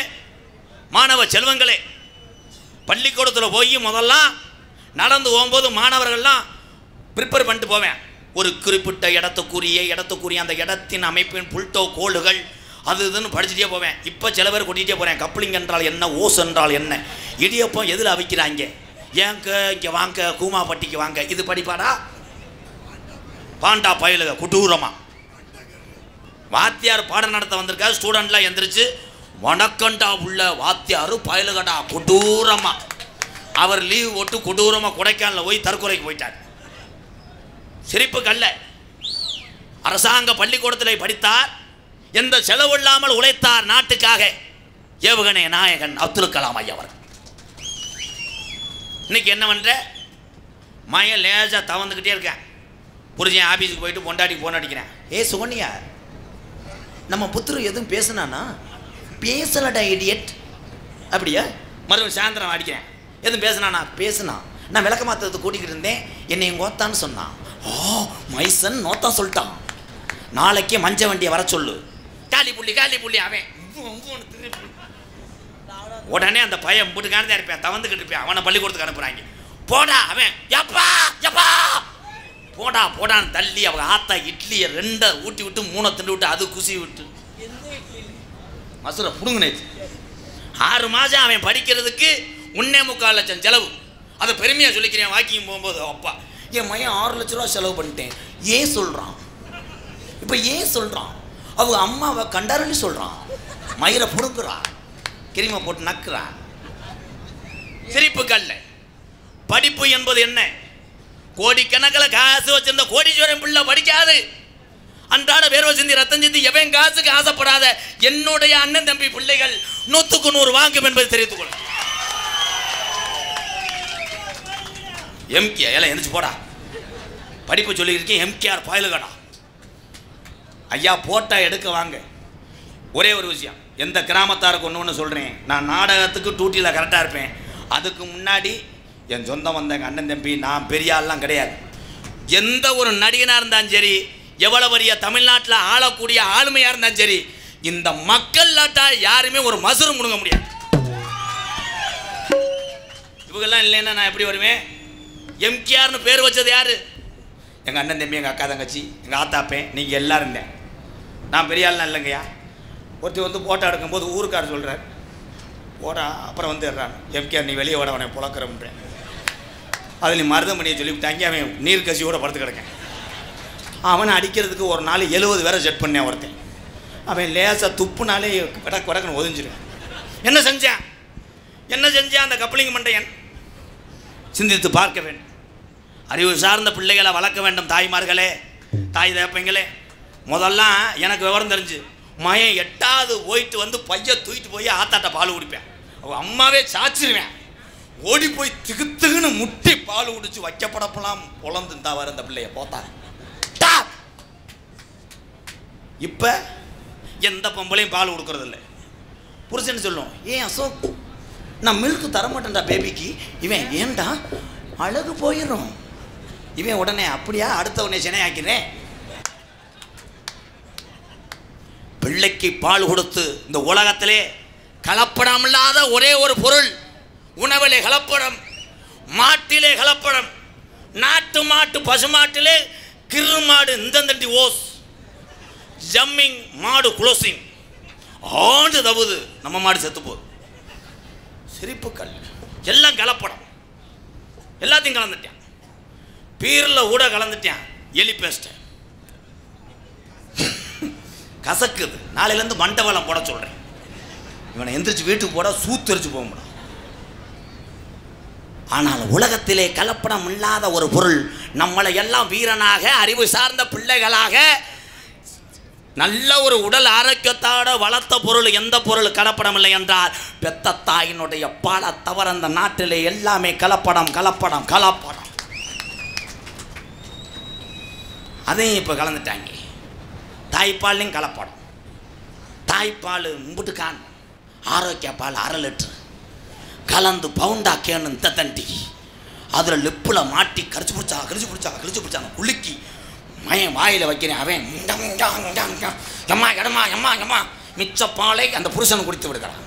மாணவ செல்வங்களே, பள்ளிக்கூடத்தில் போய் முதல்லாம் நடந்து போகும்போது மாணவர்கள்லாம் ப்ரிப்பேர் பண்ணிட்டு போவேன். ஒரு குறிப்பிட்ட இடத்துக்குரிய அந்த இடத்தின் அமைப்பின் புல்டோ கோளுகள் அது இதுன்னு படிச்சுட்டே போவேன். இப்போ சில பேர் கொட்டிகிட்டே போகிறேன். கப்ளிங் என்றால் என்ன, ஓஸ் என்றால் என்ன, இடியப்பம் எதில் அவிக்கிறாங்க, ஏங்க இங்கே வாங்க கூமாப்பட்டிக்கு வாங்க, இது படிப்பாடா பாண்டா பயலுக குட்டூரமாக. வாத்தியார் பாடம் நடத்த வந்திருக்காரு, ஸ்டூடெண்ட்லாம் எந்திரிச்சு வணக்கண்டா உள்ள வாத்தியார் பயலுகடா கொடூரமாக. அவர் லீவ் போட்டு கொடூரமாக கொடைக்கானல போய் தற்கொலைக்கு போயிட்டார். சிரிப்பு கல்ல. அரசாங்க பள்ளிக்கூடத்தில் படித்தார், எந்த செலவு இல்லாமல் உழைத்தார் நாட்டுக்காக. ஏவுகணை நாயகன் அப்துல் கலாம் ஐயா அவர். இன்னைக்கு என்ன பண்ற? மயன் லேசாக தவந்துக்கிட்டே இருக்கேன். புரிஞ்சேன் ஆஃபீஸுக்கு போயிட்டு பொண்டாட்டிக்கு போன் அடிக்கிறேன். சுகன்யா, நம்ம புத்திர எதுவும் பேசுனானா? பேசலடா இடியட். அப்படியா? மறுபடியும் சாயந்தரம் அடிக்கிறேன். எதுவும் பேசுனானா? பேசுனா. நான் விளக்க மாத்திரத்தை கூட்டிக்கிட்டு இருந்தேன், என்னை எங்கள் ஓத்தான்னு சொன்னான். மைசன் நோத்தா சொல்லிட்டான், நாளைக்கே மஞ்ச வண்டியை வர சொல்லு. காலி புள்ளி அவன். உடனே அந்த பையன் போட்டுக்கானதான் இருப்பேன், தவந்துக்கிட்டு இருப்பேன். அவனை பள்ளிக்கூடத்துக்கு அனுப்புறாங்க. போடா அவன், எப்பா போடான்னு தள்ளி அவங்க ஆத்தா இட்லியை 2 ஊட்டி விட்டு 3 திண்டு விட்டு அது குசி விட்டு மசுரை புடுங்கினேச்சு. 6 மாதம் அவன் படிக்கிறதுக்கு 1.25 லட்சம் செலவு. அதை பெருமையாக சொல்லிக்கிறேன். வாக்கிங் போகும்போது அப்பா என் மையன் 6 லட்ச ரூபா செலவு பண்ணிட்டேன். ஏன் சொல்கிறான்? இப்போ ஏன் சொல்கிறான்? அவங்க அம்மாவை கண்டாரன்னு சொல்கிறான். மயிரை புடுங்குறான், கிரிமை போட்டு நக்குறான். சிரிப்பு கல்ல. படிப்பு என்பது என்ன? கோடிக்கணக்கில் காசு வச்சிருந்த கோடீஸ்வரன் பிள்ளை படிக்காது. அன்றாட வேர்வை சிந்தி ரத்தம் சிந்தி எவன் காசுக்கு ஆசைப்படாத என்னுடைய அண்ணன் தம்பி பிள்ளைகள் 100க்கு 100 வாங்கும் என்பதை தெரிவித்துக் கொள்ள. எம்கே எல்லாம் எந்திரிச்சு போடா. படிப்பு சொல்லியிருக்கேன். எம்கேஆர் பாயலுகடா. ஐயா போட்டா எடுக்க வாங்க. ஒரே ஒரு விஷயம், எந்த கிராமத்தாருக்கு ஒன்று சொல்கிறேன். நான் நாடகத்துக்கு டூட்டியில் கரெக்டாக இருப்பேன். அதுக்கு முன்னாடி என் சொந்தம் வந்த எங்கள் அண்ணன் தம்பி, நான் பெரிய ஆள்லாம் கிடையாது. எந்த ஒரு நடிகனாக இருந்தாலும் சரி, எவ்வளோ பெரிய தமிழ்நாட்டில் ஆளக்கூடிய ஆளுமையாக இருந்தாலும் சரி, இந்த மக்கள் நாட்டால் யாருமே ஒரு மசுறு முடுங்க முடியாது. இவங்கெல்லாம் இல்லைன்னா நான் எப்படி வருவேன்? எம்கேஆர்னு பேர் வச்சது யாரு? எங்கள் அண்ணன் தம்பி, எங்கள் அக்கா தங்கச்சி, எங்கள் ஆத்தாப்பேன், நீங்கள் எல்லோரும் இருந்தேன். நான் பெரிய ஆள்லாம் இல்லைங்கய்யா. ஒருத்தர் வந்து போட்டோ எடுக்கும்போது ஊருக்கார் சொல்கிறார், ஓடா. அப்புறம் வந்துடுறான், எம்கேஆர் நீ வெளியே ஓட, அவனை புழக்கிறேன். அதில் நீ மருதமணியை சொல்லிவிட்டாங்க. அவன் நீர் கசியோடு படுத்து கிடக்கேன். அவனை அடிக்கிறதுக்கு ஒரு நாள் 70 பேரை செட் பண்ணேன். ஒருத்தன் அவன் லேசாக துப்புனாலே வடக்குன்னு ஒதுஞ்சிருவேன். என்ன செஞ்சான்? அந்த கப்ளிங் மண்டையன் சிந்தித்து பார்க்க வேண்டும். அறிவு சார்ந்த பிள்ளைகளை வளர்க்க வேண்டும். தாய்மார்களே, தாய் தேப்பங்களே, முதல்லாம் எனக்கு விவரம் தெரிஞ்சு மயன் 8வது போயிட்டு வந்து பைய தூக்கிட்டு போய் ஆத்தாட்ட பால் குடிப்பேன். அவன் அம்மாவே சாச்சிருவேன். ஓடி போய் திகுத்துக்குன்னு முட்டி பால் குடிச்சு வைக்கப்படப்பெல்லாம் பொழந்துந்தா வர அந்த பிள்ளைய போத்தா. இப்போ எந்த பொம்பளையும் பால் கொடுக்கறது இல்லை. புருஷன் சொல்லும், ஏன் அசோக் நான் மில்க்கு தரமாட்டேன்டா பேபிக்கு. இவன் ஏன்டா அழகு போயிடும். இவன் உடனே அப்படியா, அடுத்த உடனே சினை ஆக்கிறேன். பிள்ளைக்கு பால் கொடுத்து இந்த உலகத்திலே கலப்படம் இல்லாத ஒரே ஒரு பொருள், உணவிலே கலப்படம், மாட்டிலே கலப்படம். நாட்டு மாட்டு பசுமாட்டிலே கிரு மாடு இந்தந்தண்டி ஓஸ், ஜம்மிங் மாடு குளோசிங் ஆண்டு தவுது, நம்ம மாடு செத்து போகுது. சிரிப்புக்கள் எல்லாம் கலப்படம். எல்லாத்தையும் கலந்துட்டான். பீரில் கூட கலந்துட்டான். எலி பேஸ்ட் கசக்குது. நாளையிலேருந்து மண்டபலம் போட சொல்கிறேன். இவனை எந்திரிச்சு வீட்டுக்கு போட சூத்தரிச்சு போக முடியும். ஆனால் உலகத்திலே கலப்படம் இல்லாத ஒரு பொருள், நம்மளை எல்லாம் வீரனாக அறிவு சார்ந்த பிள்ளைகளாக நல்ல ஒரு உடல் ஆரோக்கியத்தோட வளர்த்த பொருள் எந்த பொருள் கலப்படம் இல்லை என்றால் பெத்த தாயினுடைய பாலை தவிர அந்த நாட்டிலே எல்லாமே கலப்படம் கலப்படம் கலப்படம். அதையும் இப்போ கலந்துட்டாங்க. தாய்ப்பாலையும் கலப்படம். தாய்ப்பால் மும்புட்டுக்கான், ஆரோக்கிய பால் 1/2 லிட்டரு கலந்து பவுண்டாக்கேன்னு இந்த தண்டி அதில் லிப்பில் மாட்டி கரிச்சு பிடிச்சா குலுக்கி மயன் வாயில் வைக்கிறேன். அவன் எம்மா இடமா எம்மா எம்மா மிச்ச பாலை அந்த புருஷனை குடித்து விடுகிறான்.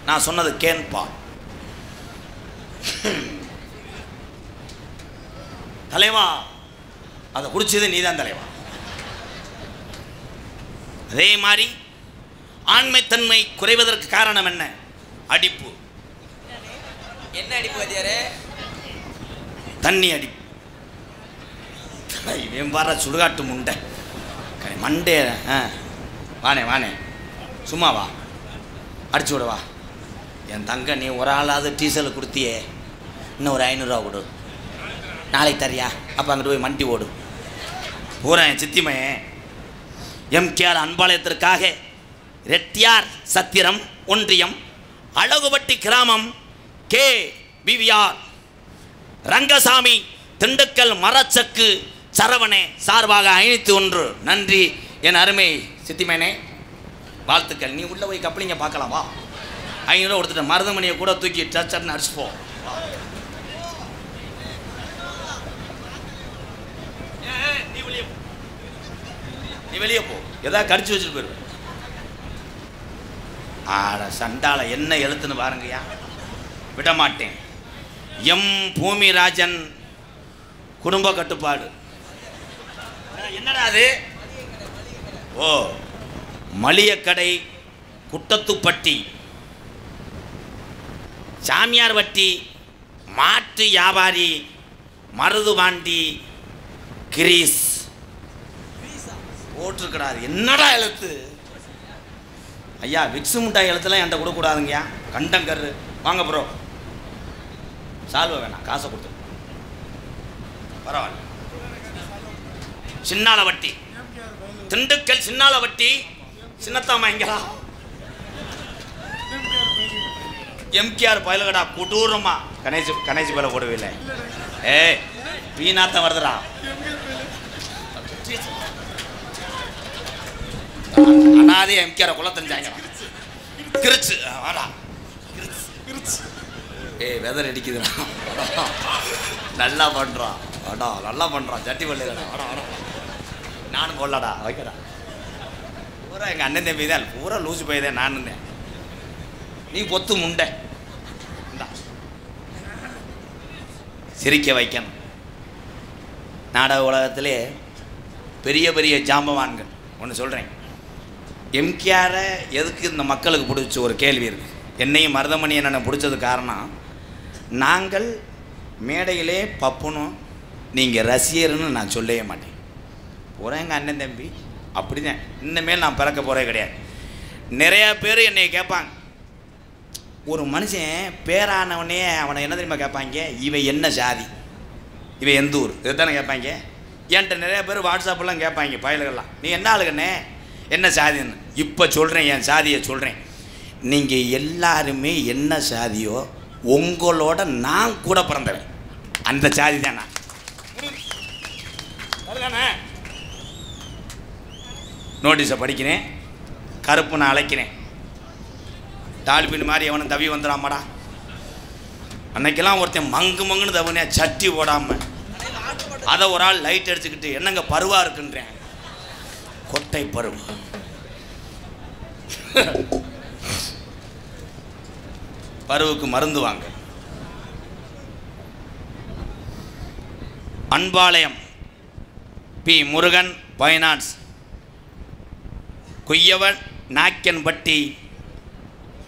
நான் சொன்னது கேன் பால். தலைவா அதை குடிச்சது நீதான் தலைவா. அதே மாதிரி ஆண்மைத்தன்மை குறைவதற்கு காரணம் என்ன? அடிப்பு. என்ன அடிப்பு வாத்தியாரே? தண்ணி அடிப்பு. இவன் வர சுடுகாட்டு முண்டை மண்டே. வானே சும்மா வா, அடிச்சு விடவா. என் தங்க நீ ஒரு ஆளாவது டீசல் கொடுத்தியே, இன்னும் ஒரு 500 ரூபா கொடு, நாளைக்கு தரியா? அப்போ அங்கிட்டு போய் மண்டி ஓடு. பூரா என் சித்திமையன் எம்கேஆர் அன்பாலயத்திற்காக ரெட்டியார் சத்திரம் ஒன்றியம் அழகுபட்டி கிராமம் கே பிவிஆர் ரங்கசாமி திண்டுக்கல் மரச்சக்கு சரவணே சார்பாக 501 நன்றி. என் அருமை சித்திமேனே வாழ்த்துக்கள். நீ உள்ள போய் கப்பலிங்க பார்க்கலாம் வா. 500 ரூபா கொடுத்துட்ட. மருதமணியை கூட தூக்கி சர்ச்சர்னு அடிச்சுப்போம். நீ வெளியே போ, ஏதாவது கடிச்சு வச்சுட்டு போயிடுவேன். ஆட சண்டால என்ன எழுத்துன்னு பாருங்கய்யா. விட மாட்டேன். எம் பூமிராஜன் குடும்ப கட்டுப்பாடு. என்னடா அது? ஓ, மளிகைக்கடை குட்டத்துப்பட்டி சாமியார் வட்டி மாட்டு வியாபாரி மருதுபாண்டி கிரீஸ் போட்டிருக்கிறாரு. என்னடா எழுத்து ஐயா? விக்ஸு முட்டாய் எழுத்துலாம் என்கிட்ட கொடுக்கூடாதுங்கய்யா. கண்டங்கரு வாங்க ப்ரோ. சால்வை வேணாம், காசை கொடுத்து பரவாயில்ல. சின்னாலவட்டி திண்டுக்கல் சின்னாலவட்டி சின்னத்தாமா எங்களா எம்கேஆர் பயலுகடா கொடூரமா கணேசி பேல போடுவில்லை. ஏய் வீணாத்தான் வருதுடா. அனாதே எம்கேஆர் கொல்ல தெரிஞ்சாங்க கிரிச்சு வாடா கிரிச்சு. ஏய் வெதர் அடிக்குதுடா. நல்லா பண்றான் வாடா, நல்லா பண்றான். சட்டி பள்ளிடா வாடா வாடா. நானும் கொள்ளடா வைக்கடா. பூரா எங்கள் அண்ணன் தம்பி தான், பூரா லூசு போய்தான். நானும் தான். நீ பொத்து முண்டை சிரிக்க வைக்கணும். நாடக உலகத்திலே பெரிய பெரிய ஜாம்பவான்கள் ஒன்று சொல்கிறேன். எம்கேஆரை எதுக்கு இந்த மக்களுக்கு பிடிச்ச ஒரு கேள்வி இருக்குது. என்னையும் மருதமணி என்னென்ன பிடிச்சது காரணம், நாங்கள் மேடையிலே பப்புனும் நீங்கள் ரசிகர்னு நான் சொல்லவே மாட்டேன். பூரா எங்கள் அண்ணன் தம்பி அப்படி தான். இனிமேல் நான் பிறக்க போகிறே கிடையாது. நிறையா பேர் என்னை கேட்பாங்க, ஒரு மனுஷன் பேரானவனே அவனை என்ன தெரியுமா கேட்பாங்க, இவன் என்ன சாதி, இவன் எந்த ஊர், இதை தானே கேட்பாங்க. என்கிட்ட நிறையா பேர் வாட்ஸ்அப்பெல்லாம் கேட்பாங்க பயல்கள்லாம், நீ என்ன ஆளுங்கண்ணே என்ன சாதின்னு. இப்போ சொல்கிறேன், என் சாதியை சொல்கிறேன். நீங்கள் எல்லாருமே என்ன சாதியோ உங்களோட நான் கூட பிறந்தவன், அந்த சாதி தான் நான். நோட்டீஸை படிக்கிறேன், கருப்பு நான் அழைக்கிறேன். டால்பின் மாதிரி எவனும் தவி வந்துடாமடா. அன்னைக்கெல்லாம் ஒருத்தன் மங்கு மங்குன்னு தவனே சட்டி ஓடாமல் அதை ஒரு ஆள் லைட் அடிச்சுக்கிட்டு என்னங்க பருவா இருக்குன்றேன். கொட்டை பருவா. பருவுக்கு மருந்து வாங்க. அன்பாளையம் பி முருகன் பைனான்ஸ், குய்யவன் நாக்கன்பட்டி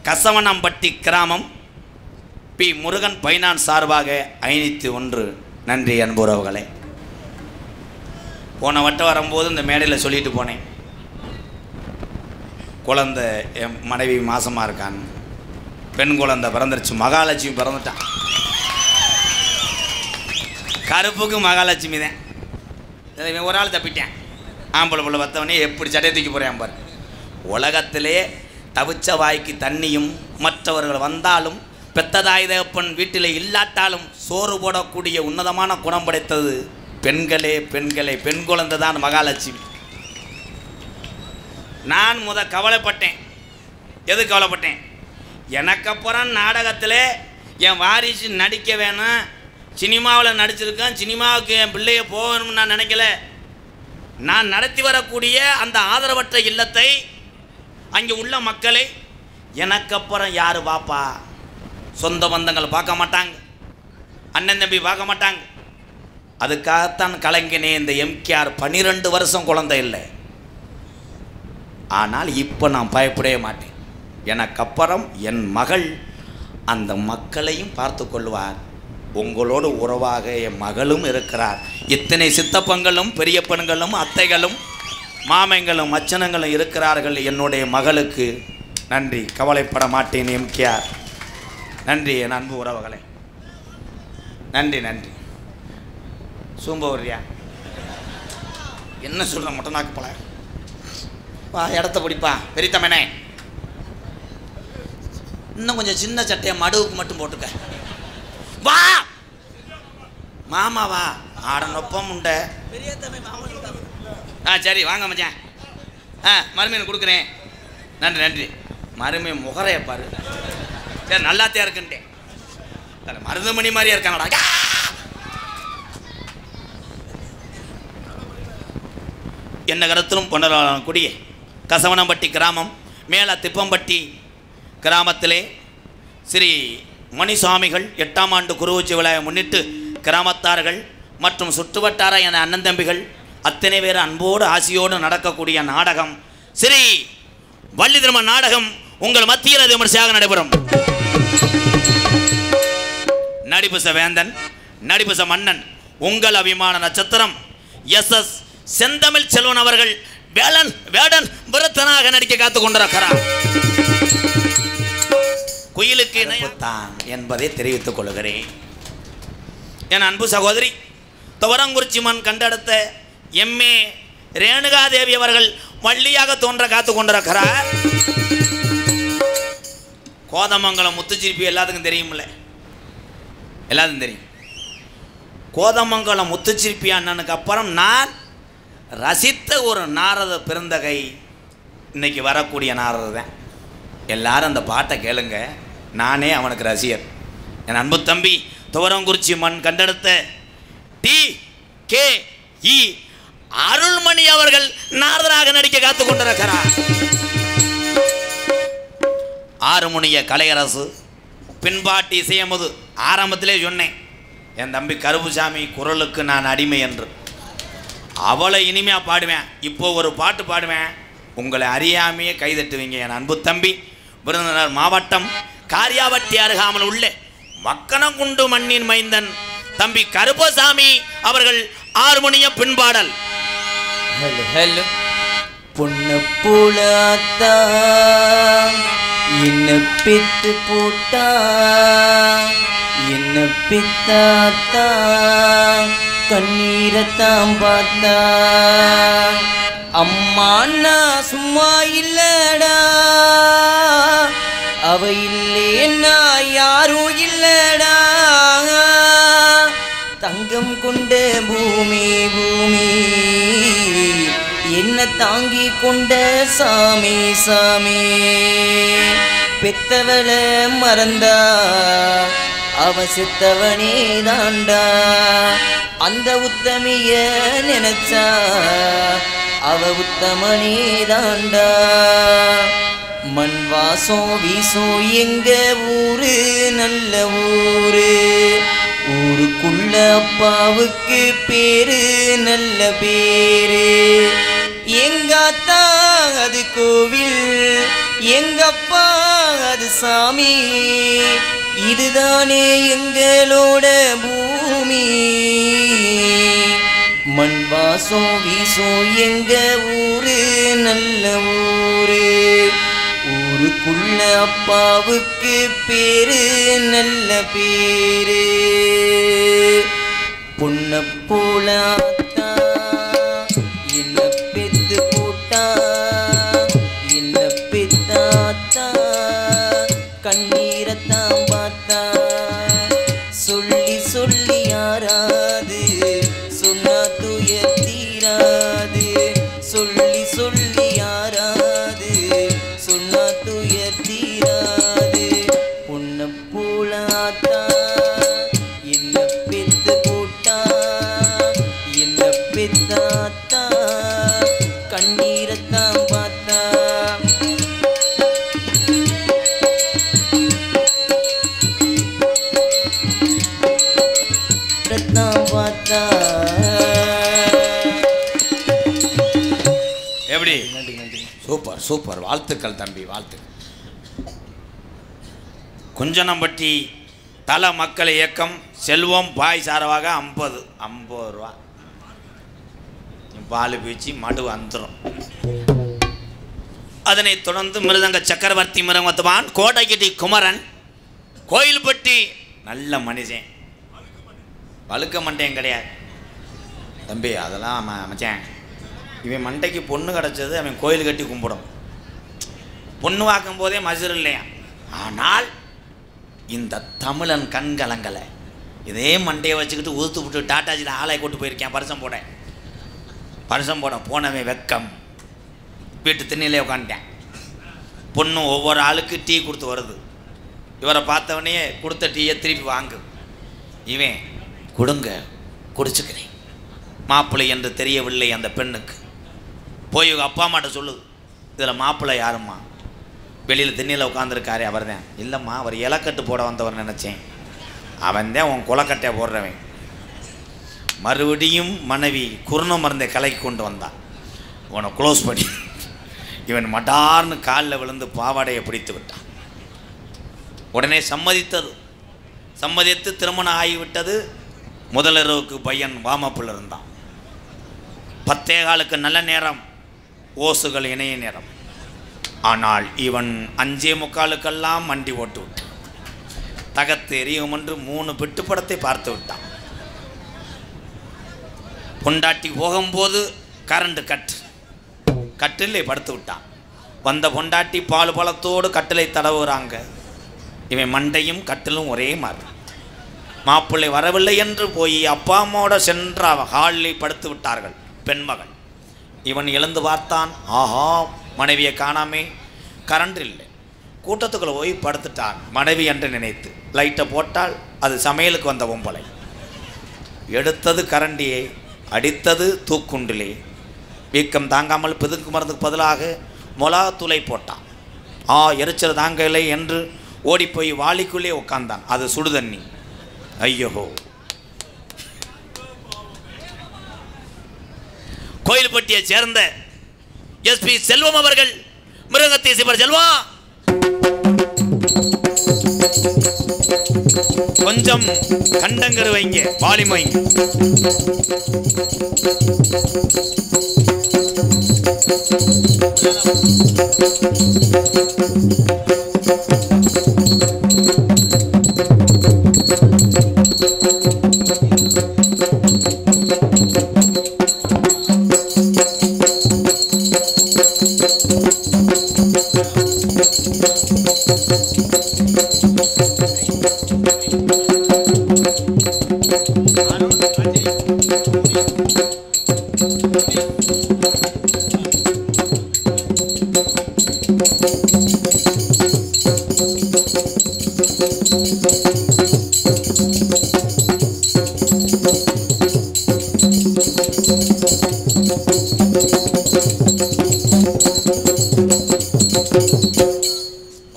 கசவனம்பட்டி கிராமம் பி முருகன் பைனான்ஸ் சார்பாக 501 நன்றி அன்புறவுகளே. போன வட்டம் வரும்போது இந்த மேடையில் சொல்லிட்டு போனேன், குழந்தை என் மனைவி மாசமாக இருக்கான்னு. பெண் குழந்தை பிறந்துருச்சு, மகாலட்சுமி பிறந்துட்டான். கருப்புக்கு மகாலட்சுமி தான். ஒரு ஆள் தப்பிட்டேன், ஆம்பளை பிள்ளை பத்தவனே எப்படி சட்டையை தூக்கி போகிறேன் பாரு. உலகத்திலே தவிச்ச வாய்க்கு தண்ணியும், மற்றவர்கள் வந்தாலும் பெத்ததாய் தகப்பன் வீட்டில் இல்லாட்டாலும் சோறு போடக்கூடிய உன்னதமான குணம் படைத்தது பெண்களே பெண்களே. பெண் குழந்தை தான் மகாலட்சுமி. நான் கவலைப்பட்டேன். எது கவலைப்பட்டேன், எனக்கப்புறம் நாடகத்தில் என் வாரிசு நடிக்க வேணும், சினிமாவில் நடிச்சிருக்கேன், சினிமாவுக்கு என் பிள்ளைய போகணும்னு நான் நினைக்கல. நான் நடத்தி வரக்கூடிய அந்த ஆதரவற்ற இல்லத்தை, அங்கே உள்ள மக்களை எனக்கப்புறம் யார் பாப்பா, சொந்த பந்தங்கள் பார்க்க மாட்டாங்க, அண்ணன் தம்பி பார்க்க மாட்டாங்க. அதுக்காகத்தான் கலைஞனே இந்த எம்கேஆர் 12 வருஷம் குழந்தை இல்லை. ஆனால் இப்போ நான் பயப்படவே மாட்டேன். எனக்கப்புறம் என் மகள் அந்த மக்களையும் பார்த்து கொள்வார். உங்களோடு உறவாக என் மகளும் இருக்கிறார். இத்தனை சித்தப்பங்களும் பெரியப்பன்களும் அத்தைகளும் மாமங்களும் மச்சனங்களும் இருக்கிறார்கள். என்னுடைய மகளுக்கு நன்றி, கவலைப்பட மாட்டேன் எம்கேஆர். நன்றி என் அன்பு உறவுகளே, நன்றி நன்றி. சூம்பவரியா என்ன சொல்கிற மட்டும் நாக்கு போல வா, இடத்த பிடிப்பா பெரியத்தம்மனே. இன்னும் கொஞ்சம் சின்ன சட்டையை மடுவுக்கு மட்டும் போட்டுக்க. வா மாமா வா, ஆட நொப்பம் உண்ட. சரி வாங்க மச்சான். மருமையன் கொடுக்குறேன். நன்றி நன்றி. மருமை முகரைய பாரு, சரி நல்லாத்தையா இருக்குன்ட்டேன். மருதமணி மாதிரியா இருக்காங்கடா. என்ன கருத்திலும் பொன்னக்கூடிய கசவனம்பட்டி கிராமம் மேல திப்பம்பட்டி கிராமத்திலே ஸ்ரீ மணிசாமிகள் 8ஆம் ஆண்டு குருவூச்சி விழாவை முன்னிட்டு கிராமத்தார்கள் மற்றும் சுற்றுவட்டார என அண்ணன் தம்பிகள் அத்தனை பேர் அன்போடு ஆசையோடு நடக்கக்கூடிய நாடகம் ஸ்ரீ வள்ளி திருமண நாடகம் உங்கள் மத்தியில் விமர்சையாக நடைபெறும். நடிபுச வேந்தன், நடிபுச மன்னன், உங்கள் அபிமான நட்சத்திரம் SS செந்தமிழ் செல்வன் அவர்கள் வேடன் விருத்தனாக நடிக்க காத்து கொண்டிருக்கிறார். குயிலுக்கு தான் என்பதை தெரிவித்துக் கொள்கிறேன். என் அன்பு சகோதரி துவரங்குறிச்சி மண் கண்டெடுத்த MA ரேணுகாதேவி அவர்கள் வள்ளியாக தோன்ற காத்து கொண்டிருக்கிறார். கோதமங்கலம் முத்துச்சிற்பி எல்லாத்துக்கும் தெரியுமில்ல, எல்லாத்துக்கும் தெரியும். கோதமங்கலம் முத்துச்சிற்பி அண்ணனுக்கு அப்புறம் நான் ரசித்த ஒரு நாரத பிறந்தகை இன்னைக்கு வரக்கூடிய நாரத தான். எல்லாரும் அந்த பாட்டை கேளுங்க, நானே அவனுக்கு ரசிகர். என் அன்பு தம்பி துவரங்குறிச்சி மண் கண்டெடுத்த TKE அருள்மணி அவர்கள் நாரதராக நடிக்க காத்து கொண்டிருக்கிறார். ஆறுமுனிய கலையரசு பின்பாட்டி இசையமுது. ஆரம்பத்திலே சொன்னேன் என் தம்பி கருப்புசாமி குரலுக்கு நான் அடிமை என்று. அவளை இனிமையாக பாடுவேன். இப்போ ஒரு பாட்டு பாடுவேன், உங்களை அறியாமையே கைதட்டுவீங்க. என் அன்பு தம்பி விருதுநகர் மாவட்டம் காரியாவட்டி அருகாமல் உள்ள மக்கனகுண்டு மண்ணின் மைந்தன் தம்பி கருப்பசாமி அவர்கள் ஆறுமணிய பின்பாடல். ஹலோ ஹலோ பொண்ணு பூலாத்தா என்ன பித்து போட்டா என்ன பித்தாத்தா கண்ணீரத்தாம் பார்த்தா அம்மா நான் சும்மா இல்லடா அவ இல்லேன்னா யாரும் இல்லடா தங்கம் கொண்ட பூமி பூமி என்ன தாங்கி கொண்ட சாமி சாமி பெத்தவள மறந்தா அவ செத்தவனே தாண்டா அந்த உத்தமிய நினைச்சா அவ உத்தமனே தாண்டா மண் வாசம் வீசும் எங்க ஊரு நல்ல ஊரு ஊருக்குள்ள அப்பாவுக்கு பேரு நல்ல பேரு எங்கத்தா அது கோவில் எங்கப்பா அது சாமி இதுதானே எங்களோட பூமி மண் வாசம் வீசும் எங்க ஊரு நல்ல ஊரு ஊருக்குள்ள அப்பாவுக்கு பேரு நல்ல பேரு பொண்ண போலாத்தா என்ன பெத்து போட்டா என்ன பெத்தாத்தா கண்ணீரத்தான் பார்த்தா சொல்லி சொல்லி யாராது சொன்னா துயர் தீராது சொல்லி சொல்லி யாராது சொன்னா துயர் தீராது பொண்ண போலாத்தா என்ன பெத்து போட்டா என்ன பெத்தாத்தா கண்ணீரத்தான் பார்த்தா பார்த்தா எப்படி? சூப்பர் சூப்பர், வாழ்த்துக்கள் தம்பி, வாழ்த்துக்கள். குஞ்சனம்பட்டி தல மக்கள் இயக்கம் செல்வம் பாய் சார்பாக 50 ரூபா பால் பீச்சி மடு வந்துடும். அதனைத் தொடர்ந்து மிருதங்க சக்கரவர்த்தி மிருகத்துவான் கோட்டைக்கட்டி குமரன் கோயில்பட்டி நல்ல மனுஷன், வழுக்க மண்டையும் கிடையாது தம்பி. அதெல்லாம் அமைச்சேன். இவன் மண்டைக்கு பொண்ணு கிடச்சது அவன் கோயில் கட்டி கும்பிடும். பொண்ணு வாக்கும் போதே மசுர் இல்லையா. ஆனால் இந்த தமிழன் கண்கலங்கலை. இதே மண்டையை வச்சுக்கிட்டு உதுத்து விட்டு டாட்டாஜியில் ஆளை கூட்டு போயிருக்கேன் பரிசம் போட போனவன் வெக்கம் வீட்டு திண்ணிலே உட்காந்துட்டேன். பொண்ணு ஒவ்வொரு ஆளுக்கு டீ கொடுத்து வருது. இவரை பார்த்தவனே கொடுத்த டீயை திருப்பி வாங்கு. இவன் கொடுங்க குடிச்சுக்கிறேன். மாப்பிள்ளை என்று தெரியவில்லை அந்த பெண்ணுக்கு. போய் அப்பா அம்மாட்ட சொல்லுது, இதில் மாப்பிள்ளை யாரும்மா? வெளியில் திண்ணியில் உட்காந்துருக்காரு அவர் தான். இல்லைம்மா, அவர் இலக்கட்டு போட வந்தவர் நினச்சேன். அவன் தான் உன் குலக்கட்டையை போடுறவன். மறுபடியும் மனைவி குருண மருந்தை கலைக்கு கொண்டு வந்தான். இவனை க்ளோஸ் பண்ணி இவன் மடார்னு காலில் விழுந்து பாவாடையை பிடித்து விட்டான். உடனே சம்மதித்தது. சம்மதித்து திருமணம் ஆகிவிட்டது. முதலிரவுக்கு பையன் வாமப்பில் இருந்தான். 10:15 நல்ல நேரம், ஓசுகள் இணைய நேரம். ஆனால் இவன் 5:45 மண்டி ஓட்டு விட்டான். தகத்து எரியும் என்று 3 பிட்டு படத்தை பார்த்து விட்டான். பொண்டாட்டி போகும்போது கரண்ட் கட்டிலே படுத்து விட்டான். வந்த பொண்டாட்டி பால் பழத்தோடு கட்டிலை தடவுறாங்க. இவன் மண்டையும் கட்டிலும் ஒரே மாதிரி. மாப்பிள்ளை வரவில்லை என்று போய் அப்பா அம்மாவோட சென்ற ஹாலில் படுத்து விட்டார்கள் பெண்மகள். இவன் எழுந்து பார்த்தான். ஆஹா, மனைவியை காணாமே, கரண்ட் இல்லை. கூட்டத்துக்குள்ளே போய் படுத்துட்டான் மனைவி என்று நினைத்து. லைட்டை போட்டால் அது சமையலுக்கு வந்த பொம்பளை. எடுத்தது கரண்டியை, அடித்தது தூக்குண்டிலே. வீக்கம் தாங்காமல் பிதுக்கு மருந்துக்கு பதிலாக மொளாத்தூளை போட்டான். எரிச்சல் தாங்கலை என்று ஓடிப்போய் வாளிக்குள்ளே உட்கார்ந்தான். அது சுடுதண்ணி. ஐயோ! கோயில்பட்டியை சேர்ந்த SP செல்வம் அவர்கள் மிருகத்தை சிவர் செல்வா கொஞ்சம் கண்டங்கரு வைங்க, வாலிம் வைங்க.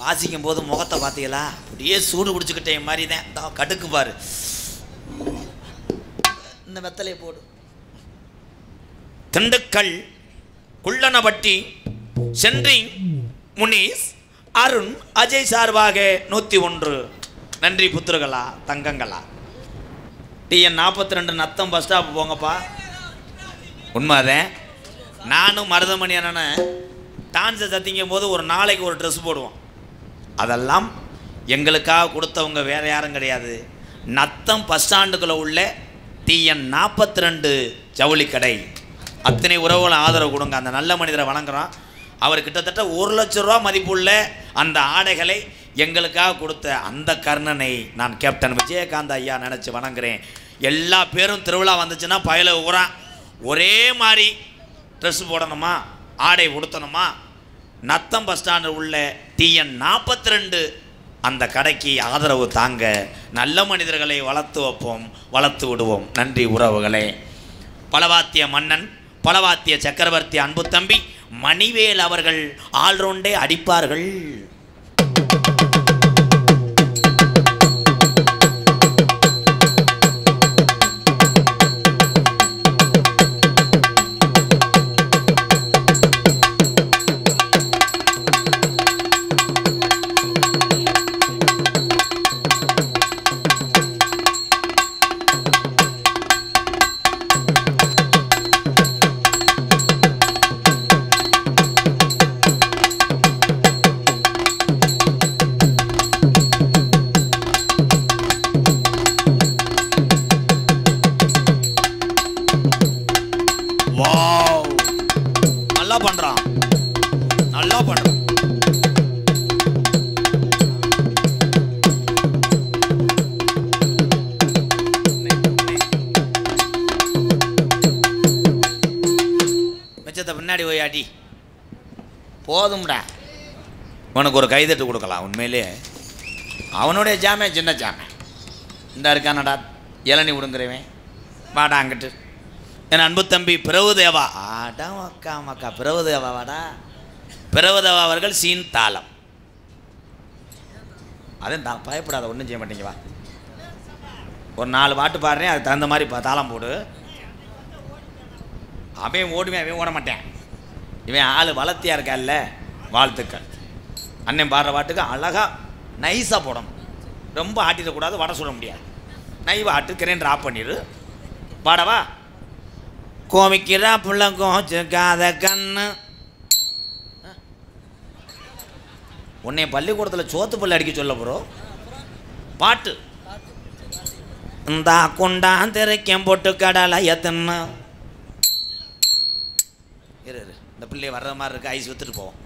வாசிக்கும் போது முகத்தை பார்த்தீங்களா, அப்படியே சூடு பிடிச்சிக்கிட்டே மாதிரி தான். கடுக்கு பாரு, இந்த வெத்தலையை போடு. திண்டுக்கல் குள்ளனபட்டி சென்றி முனீஸ் அருண் அஜய் சார்பாக 101. நன்றி புத்திரங்களா, தங்கங்களா. TN 42 நத்தம் பஸ் ஸ்டாப் போங்கப்பா. உண்மைதான். நானும் மருதமணி அண்ணனை டான்ஸை சத்திக்கும் போது ஒரு நாளைக்கு ஒரு ட்ரெஸ் போடுவோம். அதெல்லாம் எங்களுக்காக கொடுத்தவங்க வேறு யாரும் கிடையாது. நத்தம் பஸ் ஸ்டாண்டுக்குள்ளே உள்ள TN 42 ஜவுளி கடை. அத்தனை உறவுகளை ஆதரவு கொடுங்க. அந்த நல்ல மனிதரை வணங்குறோம். அவர் கிட்டத்தட்ட 1 லட்சம் ரூபா மதிப்புள்ள அந்த ஆடைகளை எங்களுக்காக கொடுத்த அந்த கர்ணனை நான் கேப்டன் விஜயகாந்த் ஐயா நினச்சி வணங்குறேன். எல்லா பேரும் திருவிழா வந்துச்சுன்னா பயல ஊறான் ஒரே மாதிரி ட்ரெஸ் போடணுமா, ஆடை உடுத்தணுமா. நத்தம் பஸ் ஸ்டாண்டில் உள்ள TN 42 அந்த கடைக்கு ஆதரவு தாங்க. நல்ல மனிதர்களை வளர்த்து வைப்போம், வளர்த்து விடுவோம். நன்றி உறவுகளே. பலவாத்திய மன்னன், பலவாத்திய சக்கரவர்த்தி அன்பு தம்பி மணிவேல் அவர்கள் ஆல்ரவுண்டே அடிப்பார்கள். பின்னாடி போய் ஆடி போதும்டா. உனக்கு ஒரு கைதட்டு கொடுக்கலாம். உண்மையிலே அவனுடைய ஜாமே சின்ன ஜாமே. இந்த இருக்கானடா இளநி விடுங்கிறவன், வாடா அங்கிட்டு. என் அன்பு தம்பி பிரபுதேவா. ஆடா மக்கா மக்கா, பிரபுதேவா வாடா. பிரபுதேவா அவர்கள் சீன் தாளம். அதே பயப்படாத, ஒன்றும் செய்ய மாட்டேங்க. வா, ஒரு 4 பாட்டு பாடுறேன், அதுக்கு தகுந்த மாதிரி தாளம் போடு. அவன் ஓடுவேன், அவன் ஓட மாட்டேன். இவன் ஆள் வளர்த்தியா இருக்கல்ல. வாழ்த்துக்கள். அண்ணன் பாடுற பாட்டுக்கு அழகாக நைஸாக போடணும். ரொம்ப ஆட்டிடக்கூடாது, வடை சுட முடியாது. நைவ ஆட்டு, கிரைண்டர் ஆஃப் பண்ணிடு. பாடவா? கோமிக்கிறா புள்ள கோச்சுக்காத கண்ணு. உன்னை பள்ளிக்கூடத்தில் சோத்து பள்ளி அடிக்க சொல்ல போகிறோம். பாட்டு இந்த கொண்டா திரைக்கம் போட்டு கடலை எத்தனை இரு. இந்த பிள்ளைய வர்ற மாதிரி இருக்கு, ஐஸ் வித்துட்டு போவோம்.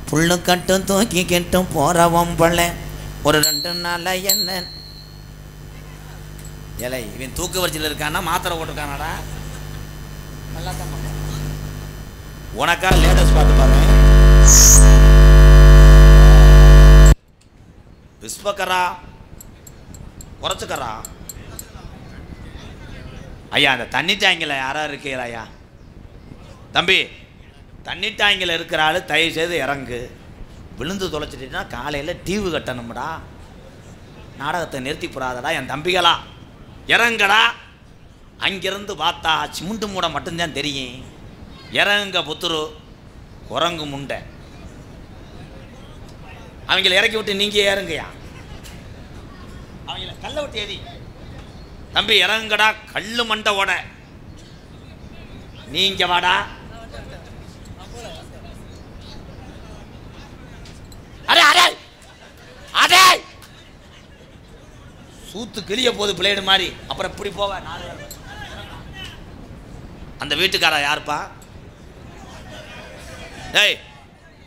புல்லு கட்டும் தூக்கி கெட்டும் போறவன் பிள்ளை ஒரு 2 நாள் என்ன ஏலை இவன் தூக்கு வரிச்சியில் இருக்கானா மாத்திரை போட்டிருக்கானாடா? நல்லா தான் உனக்கா லேட்டஸ்ட் பார்த்து பாரு. விஸ்வகரா குறைச்சுக்கரா ஐயா. அந்த தண்ணி டேங்கில் யாரா இருக்கீங்களா ஐயா? தம்பி, தண்ணி டேங்கில் இருக்கிற ஆள் தயவு செய்து இறங்கு. விழுந்து தொலைச்சிட்டீங்கன்னா காலையில் டிவி கட்டணும்டா. நாடகத்தை நிறுத்தி போடாதடா என் தம்பிகளா, இறங்கடா. அங்கிருந்து பார்த்தா சிமுண்டு மூட மட்டும்தான் தெரியும். இறங்குங்க புத்துரு குரங்கு முண்டை. அவங்கள இறக்கி விட்டு நீங்கள் ஏறுங்கய்யா. அவங்கள கல்லை விட்டு ஏறி தம்பி இறங்குங்கடா. கல்லு மண்டை ஓட நீங்க வாடா. அரே அரே அரே சூத்து கிளிய போது பிளேடு மாதிரி. அப்புறம் இப்படி போவ. அந்த வீட்டுக்காரா யாருப்பா? டேய்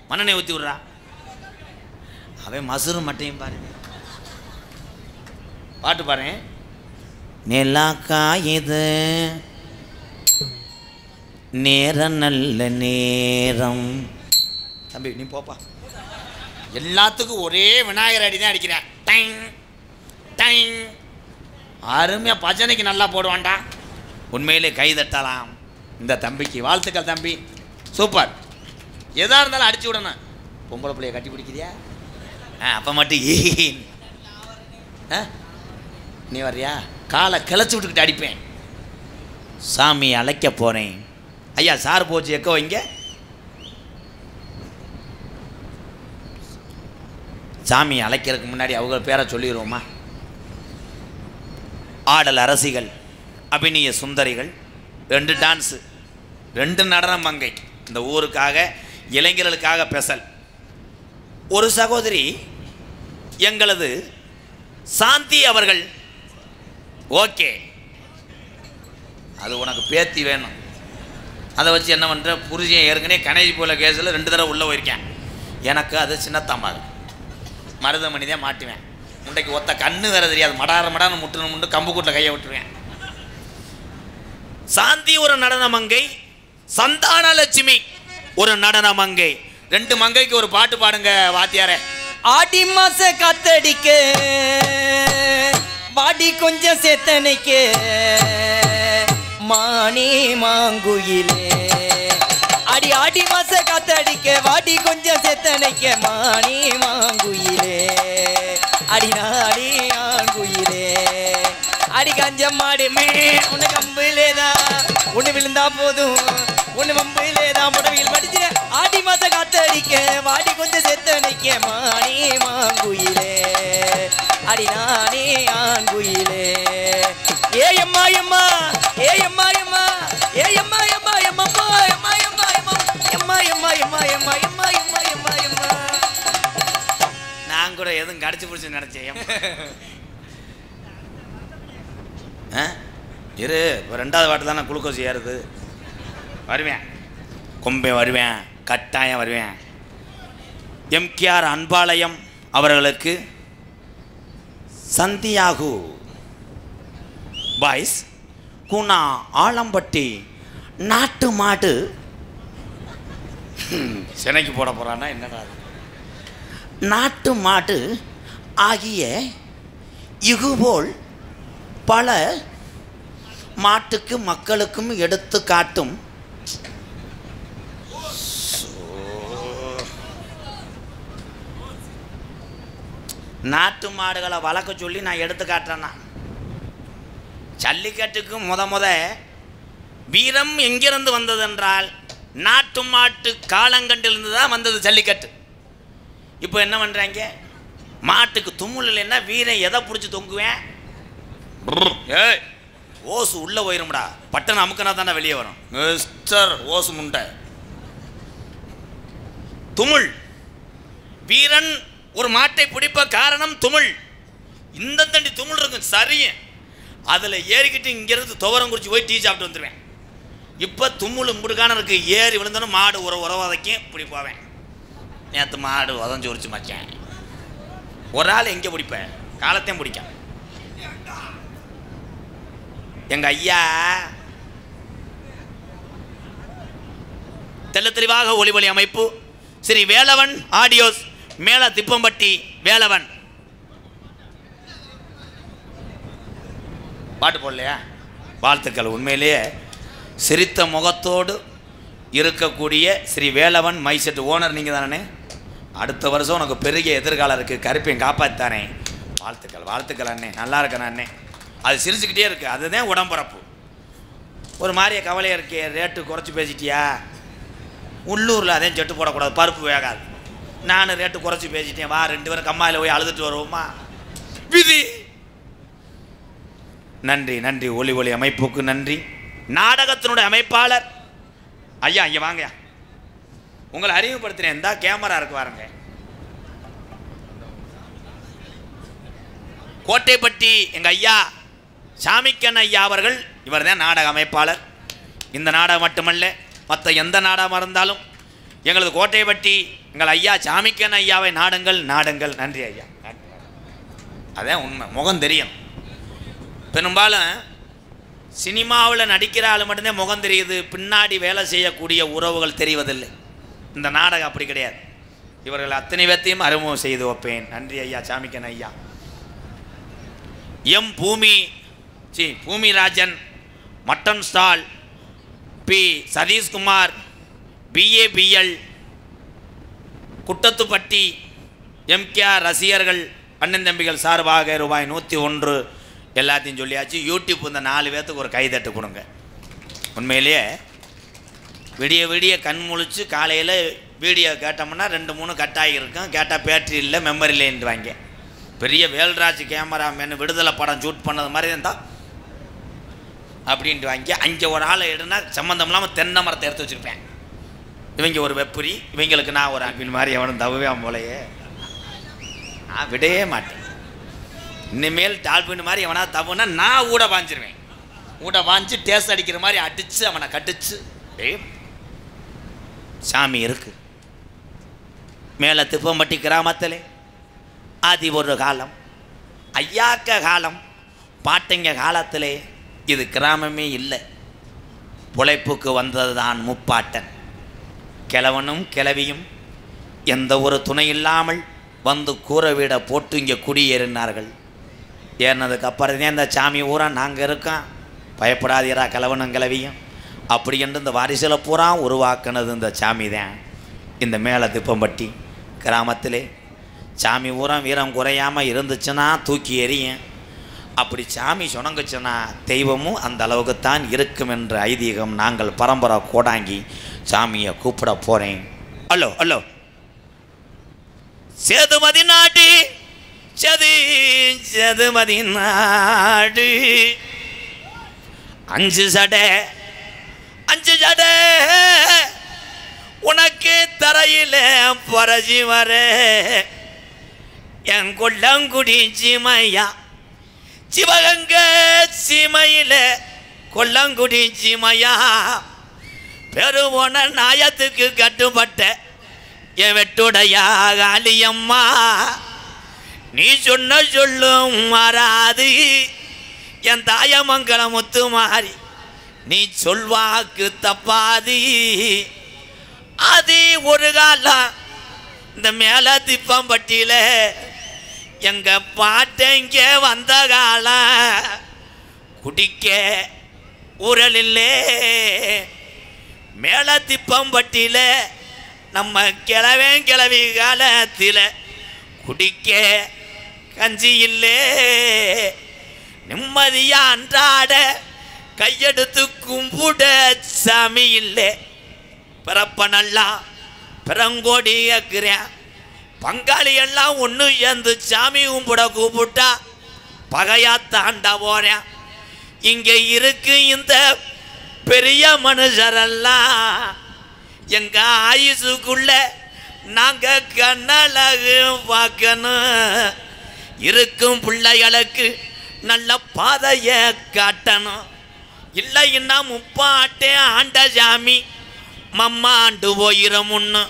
மண்ணெண்ணெய் ஊற்றி விட்றா. அவன் மசுறு மட்டையும் பாரு. பாட்டு பாரு. நிலாக்கா இது நேரம் நல்ல நேரம். தம்பி நீ போப்பா. எல்லாத்துக்கும் ஒரே விநாயகர் அடி தான் அடிக்கிறேன். Dyeing dyeing. அருமையாக பஜனைக்கு நல்லா போடுவான்டா. உண்மையிலே கை தட்டலாம் இந்த தம்பிக்கு. வாழ்த்துக்கள் தம்பி, சூப்பர். எதாக இருந்தாலும் அடிச்சு விடணும். பொம்பளை பிள்ளைய கட்டி பிடிக்கிறியா? அப்போ மட்டும் நீ வர்றியா? காலை கிளச்சி விட்டுக்கிட்டு அடிப்பேன். சாமி அழைக்க போகிறேன். ஐயா சார் போச்சு எக்கோ வைங்க. சாமி அழைக்கிறதுக்கு முன்னாடி அவங்க பேரை சொல்லிடுவோமா? ஆடல் அரசிகள், அபிநய சுந்தரிகள், 2 டான்ஸு, 2 நடன மங்கை. இந்த ஊருக்காக இளைஞர்களுக்காக பெசல். ஒரு சகோதரி எங்களது சாந்தி அவர்கள். ஓகே, அது உனக்கு பேத்தி வேணும். அதை வச்சு என்ன பண்ணுற? புருஷன் ஏற்கனவே கணேஜி போல கேஸில் 2 தடவை உள்ளே போயிருக்கேன். எனக்கு அது சின்னத்தம்மா மருதமணி தான் மாட்டுவேன். முண்டைக்கு ஒத்த கண்ணு வேற தெரியாது. மடார முட்டு கம்பு கூட்டில் கையை விட்டுருவேன். சாந்தி ஒரு நடன மங்கை, சந்தான லட்சுமி ஒரு நடன மங்கை. 2 மங்கைக்கு ஒரு பாட்டு பாடுங்க வாத்தியாரே. ஆடி மாச காத்தடிக்க வாடி கொஞ்சம் சேத்தனைக்க மானே மாங்குயிலே. அடி ஆடி மாச காத்தடிக்க வாடி கொஞ்சம் சேத்தனைக்க மானே மாங்குயிலே. அடி நாடி ஆங்குயிலே. அடி கஞ்சம் மாடி மே உன்னை கம்பிலேதான் ஒன்று விழுந்தா போதும், ஒன்று வம்பிலேதான் புடவையில் படிச்சு. ஆடி மாச காத்தடிக்க வாடி கொஞ்சம் சேத்தனைக்க மானே மாங்குயிலே. அடி நானே ஆங்குயிலே. ஏ எம்மா எம்மா ஏ எம்மா எம்மா ஏ எம்மா எம்மா எம்மா எம்மா எம்மா எம்மா எம்மா எம்மா எம்மா எம்மா எம்மா எம்மா எம்மா எம்மா. நான் கூட எதுவும் கடிச்சு பிடிச்சி நினைச்சேன். இரு, இப்போ 2வது பாட்டு தானே குளுக்கோஸ் ஏறுது. வருவேன், கொம்பை வருவேன், கட்டாயம் வருவேன். எம்கேஆர் அன்பாலயம் அவர்களுக்கு சந்தியாகு பாய்ஸ், குணா ஆலம்பட்டி நாட்டு மாடு சென்னைக்கு போட போகிறான்னா என்னடா நாட்டு மாடு ஆகிய இதுபோல் பல மாட்டுக்கு மக்களுக்கும் எடுத்து காட்டும் நாட்டு மாடுகளை வளர்க்க சொல்லி நான் எடுத்து காட்டுறேன்னா. ஜல்லிக்கட்டுக்கு முத வீரம் எங்கிருந்து வந்தது என்றால் நாட்டு மாட்டு காலங்கண்டிலிருந்து தான் வந்தது ஜல்லிக்கட்டு. இப்போ என்ன பண்ணுறாங்க? மாட்டுக்கு தும்முல் இல்லைன்னா வீரன் எதை பிடிச்சி தொங்குவேன்? ஏய் ஓசு உள்ளே போயிரும்டா, பட்டன் அமுக்கனா தானே வெளியே வரும். மிஸ்டர் ஓசு முண்டை. துமுள். வீரன் ஒரு மாட்டை பிடிப்ப காரணம் துமுள். இந்த தண்டி துமுள் இருக்கும் சரிய, அதில் ஏறிக்கிட்டு இங்கேருந்து துவரம் குறிச்சி போய் டீ சாப்பிட்டு வந்துடுவேன். இப்போ தும்முள் முடுக்கான இருக்கு, ஏறி விழுந்தோன்னு மாடு உறவதைக்கும் இப்படி போவேன். நேற்று மாடு உதஞ்சி உரிச்சு மச்சேன். ஒரு ஆள் எங்கே பிடிப்பேன்? காலத்தையும் பிடிக்க. எங்க ஐயா தெல்ல தெளிவாக ஒளிவொலி அமைப்பு ஸ்ரீ வேலவன் ஆடியோஸ், மேல திப்பம்பட்டி வேலவன். பாட்டு போடலையா? வாழ்த்துக்கள். உண்மையிலேயே சிரித்த முகத்தோடு இருக்கக்கூடிய ஸ்ரீ வேலவன் மைசெட் ஓனர் நீங்கள் தானே? அடுத்த வருஷம் உனக்கு பெரிய எதிர்காலம் இருக்குது, கருப்பையும் காப்பாற்றானே. வாழ்த்துக்கள் வாழ்த்துக்கள் அண்ணே, நல்லா இருக்கேன் அண்ணே. அது சிரிச்சுக்கிட்டே இருக்கு, அதுதான் உடம்புறப்பு. ஒரு மாதிரியே கவலையாக இருக்கே, ரேட்டு குறைச்சி பேசிட்டியா? உள்ளூரில் அதே செட்டு போடக்கூடாது, பருப்பு வேகாது. நான் ரேட்டு குறைச்சி பேசிட்டேன், வா 2 பேரும் கம்மாயில் போய் அழுதுட்டு வருவோமா? விதி. நன்றி நன்றி, ஒளி ஒளி அமைப்புக்கு நன்றி. நாடகத்தினுடைய அமைப்பாளர் ஐயா இங்கே வாங்க, உங்களை அறிமுகப்படுத்தினேன். எந்த கேமரா இருக்கு பாருங்க. கோட்டைப்பட்டி எங்கள் ஐயா சாமிக்கன் ஐயா அவர்கள், இவர் தான் நாடக அமைப்பாளர். இந்த நாடகம் மட்டுமல்ல, மற்ற எந்த நாடகமாக இருந்தாலும் எங்களது கோட்டைப்பட்டி எங்கள் ஐயா சாமிக்கன் ஐயாவை நாடுங்கள் நாடுங்கள். நன்றி ஐயா. அதான் உண்மை, முகம் தெரியும். பெரும்பாலும் சினிமாவில் நடிக்கிற ஆள் மட்டும்தான் முகம் தெரியுது, பின்னாடி வேலை செய்யக்கூடிய உறவுகள் தெரிவதில்லை. இந்த நாடகம் அப்படி கிடையாது. இவர்கள் அத்தனை பேர்த்தையும் அறிமுகம் செய்து வைப்பேன். நன்றி ஐயா சாமிக்கன் ஐயா. M Boomirajan, mutton stall, P Sathishkumar, BABL, Kuttathupatti MKR ரசிகர்கள் அண்ணன் தம்பிகள் சார்பாக ரூபாய் 101 எல்லாத்தையும் சொல்லியாச்சு. யூடியூப் இந்த 4 பேர்த்துக்கு ஒரு கைதட்டு கொடுங்க. உண்மையிலேயே விடிய விடிய கண் முழிச்சு காலையில் வீடியோ கேட்டோம்னா 2-3 கட்டாகி இருக்கும். கேட்டால் பேட்டரி இல்லை, மெமரி இல்லைன்னு வாங்க. பெரிய வேல்ராஜ் கேமராமேன் விடுதலை படம் ஷூட் பண்ணது மாதிரி இருந்தால் அப்படின்ட்டு வாங்கி அங்கே ஒரு ஆளை எடுனா சம்மந்தம் இல்லாமல் தென்னை மரத்தை எடுத்து வச்சுருப்பேன். இவங்க ஒரு வெப்புரி, இவங்களுக்கு நான் ஒரு அன்பின் மாதிரி எவனும் தவுவேன் போலையே. நான் விடவே மாட்டேன். இனிமேல் டால்பின் மாதிரி எவனா தவுன்னா நான் ஊட பாஞ்சிருவேன். ஊட பாஞ்சு டேஸ்ட் அடிக்கிற மாதிரி அடித்து அவனை கட்டிச்சு. சாமி இருக்கு. மேலே திப்பம்பட்டி கிராமத்தில் அது ஒரு காலம், ஐயாக்க காலம், பாட்டைங்க காலத்திலே இது கிராமமே இல்லை. உழைப்புக்கு வந்தது தான் முப்பாட்டன். கிழவனும் கிழவியும் எந்த ஒரு துணை இல்லாமல் வந்து கூரை வீடை போட்டு இங்கே குடியேறினார்கள். ஏறினதுக்கு அப்புறம் தான் இந்த சாமி ஊரா நாங்கள் இருக்கோம், பயப்படாதீரா கிழவனும் கிழவியும் அப்படி என்று இந்த வாரிசில் பூரா உருவாக்குனது இந்த சாமி தான். இந்த மேலே திப்பம்பட்டி கிராமத்திலே சாமி ஊரா வீரம் குறையாமல் இருந்துச்சுன்னா தூக்கி எறியும். அப்படி சாமி சொனங்குச்சுன்னா தெய்வமும் அந்த அளவுக்குத்தான் இருக்கும் என்ற ஐதீகம். நாங்கள் பரம்பரை கோடாங்கி சாமியை கூப்பிட போகிறேன். ஹலோ ஹலோ சேதுமதி நாடு, சேதுமதி நாடு, 5 சடை உனக்கு தரையில் பரஜி வர என் கொல்லங்குடி சீமையா, சிவகங்க சீமையில் கொல்லங்குடி சீமையா, பெருவோன நாயத்துக்கு கட்டுப்பட்ட என் வெட்டுடையா காளியம்மா, நீ சொன்ன சொல்லும் மாறாது என் தாயமங்கல முத்து மாறி, நீ சொல்வாக்கு தப்பாது. அது ஒரு காலம் இந்த மேலே திப்பம்பட்டியில் எங்க பாட்டங்க வந்த காலம், குடிக்க ஊரலில்லே மேலே திப்பம்பட்டியில் நம்ம கிளவி காலத்தில் குடிக்க கஞ்சி இல்லே, நிம்மதியா அன்றாட கையெடுத்து கும்பிட சாமி இல்லை. பிறப்ப நல்லா பிறங்கோடி கேட்கிறேன், பங்காளி எல்லாம் ஒன்று சேர்ந்து சாமி கும்பிட கூப்பிட்டா பகையா தாண்டா போறேன். இங்கே இருக்கு இந்த பெரிய மனுஷரெல்லாம் எங்க ஆயுசுக்குள்ள நாங்க கண்ணழகு பார்க்கணும். இருக்கும் பிள்ளைகளுக்கு நல்ல பாதையை காட்டணும். இல்லைன்னா முப்பாட்டே ஆண்ட சாமி மம்மாண்டு போயிரமுன்னு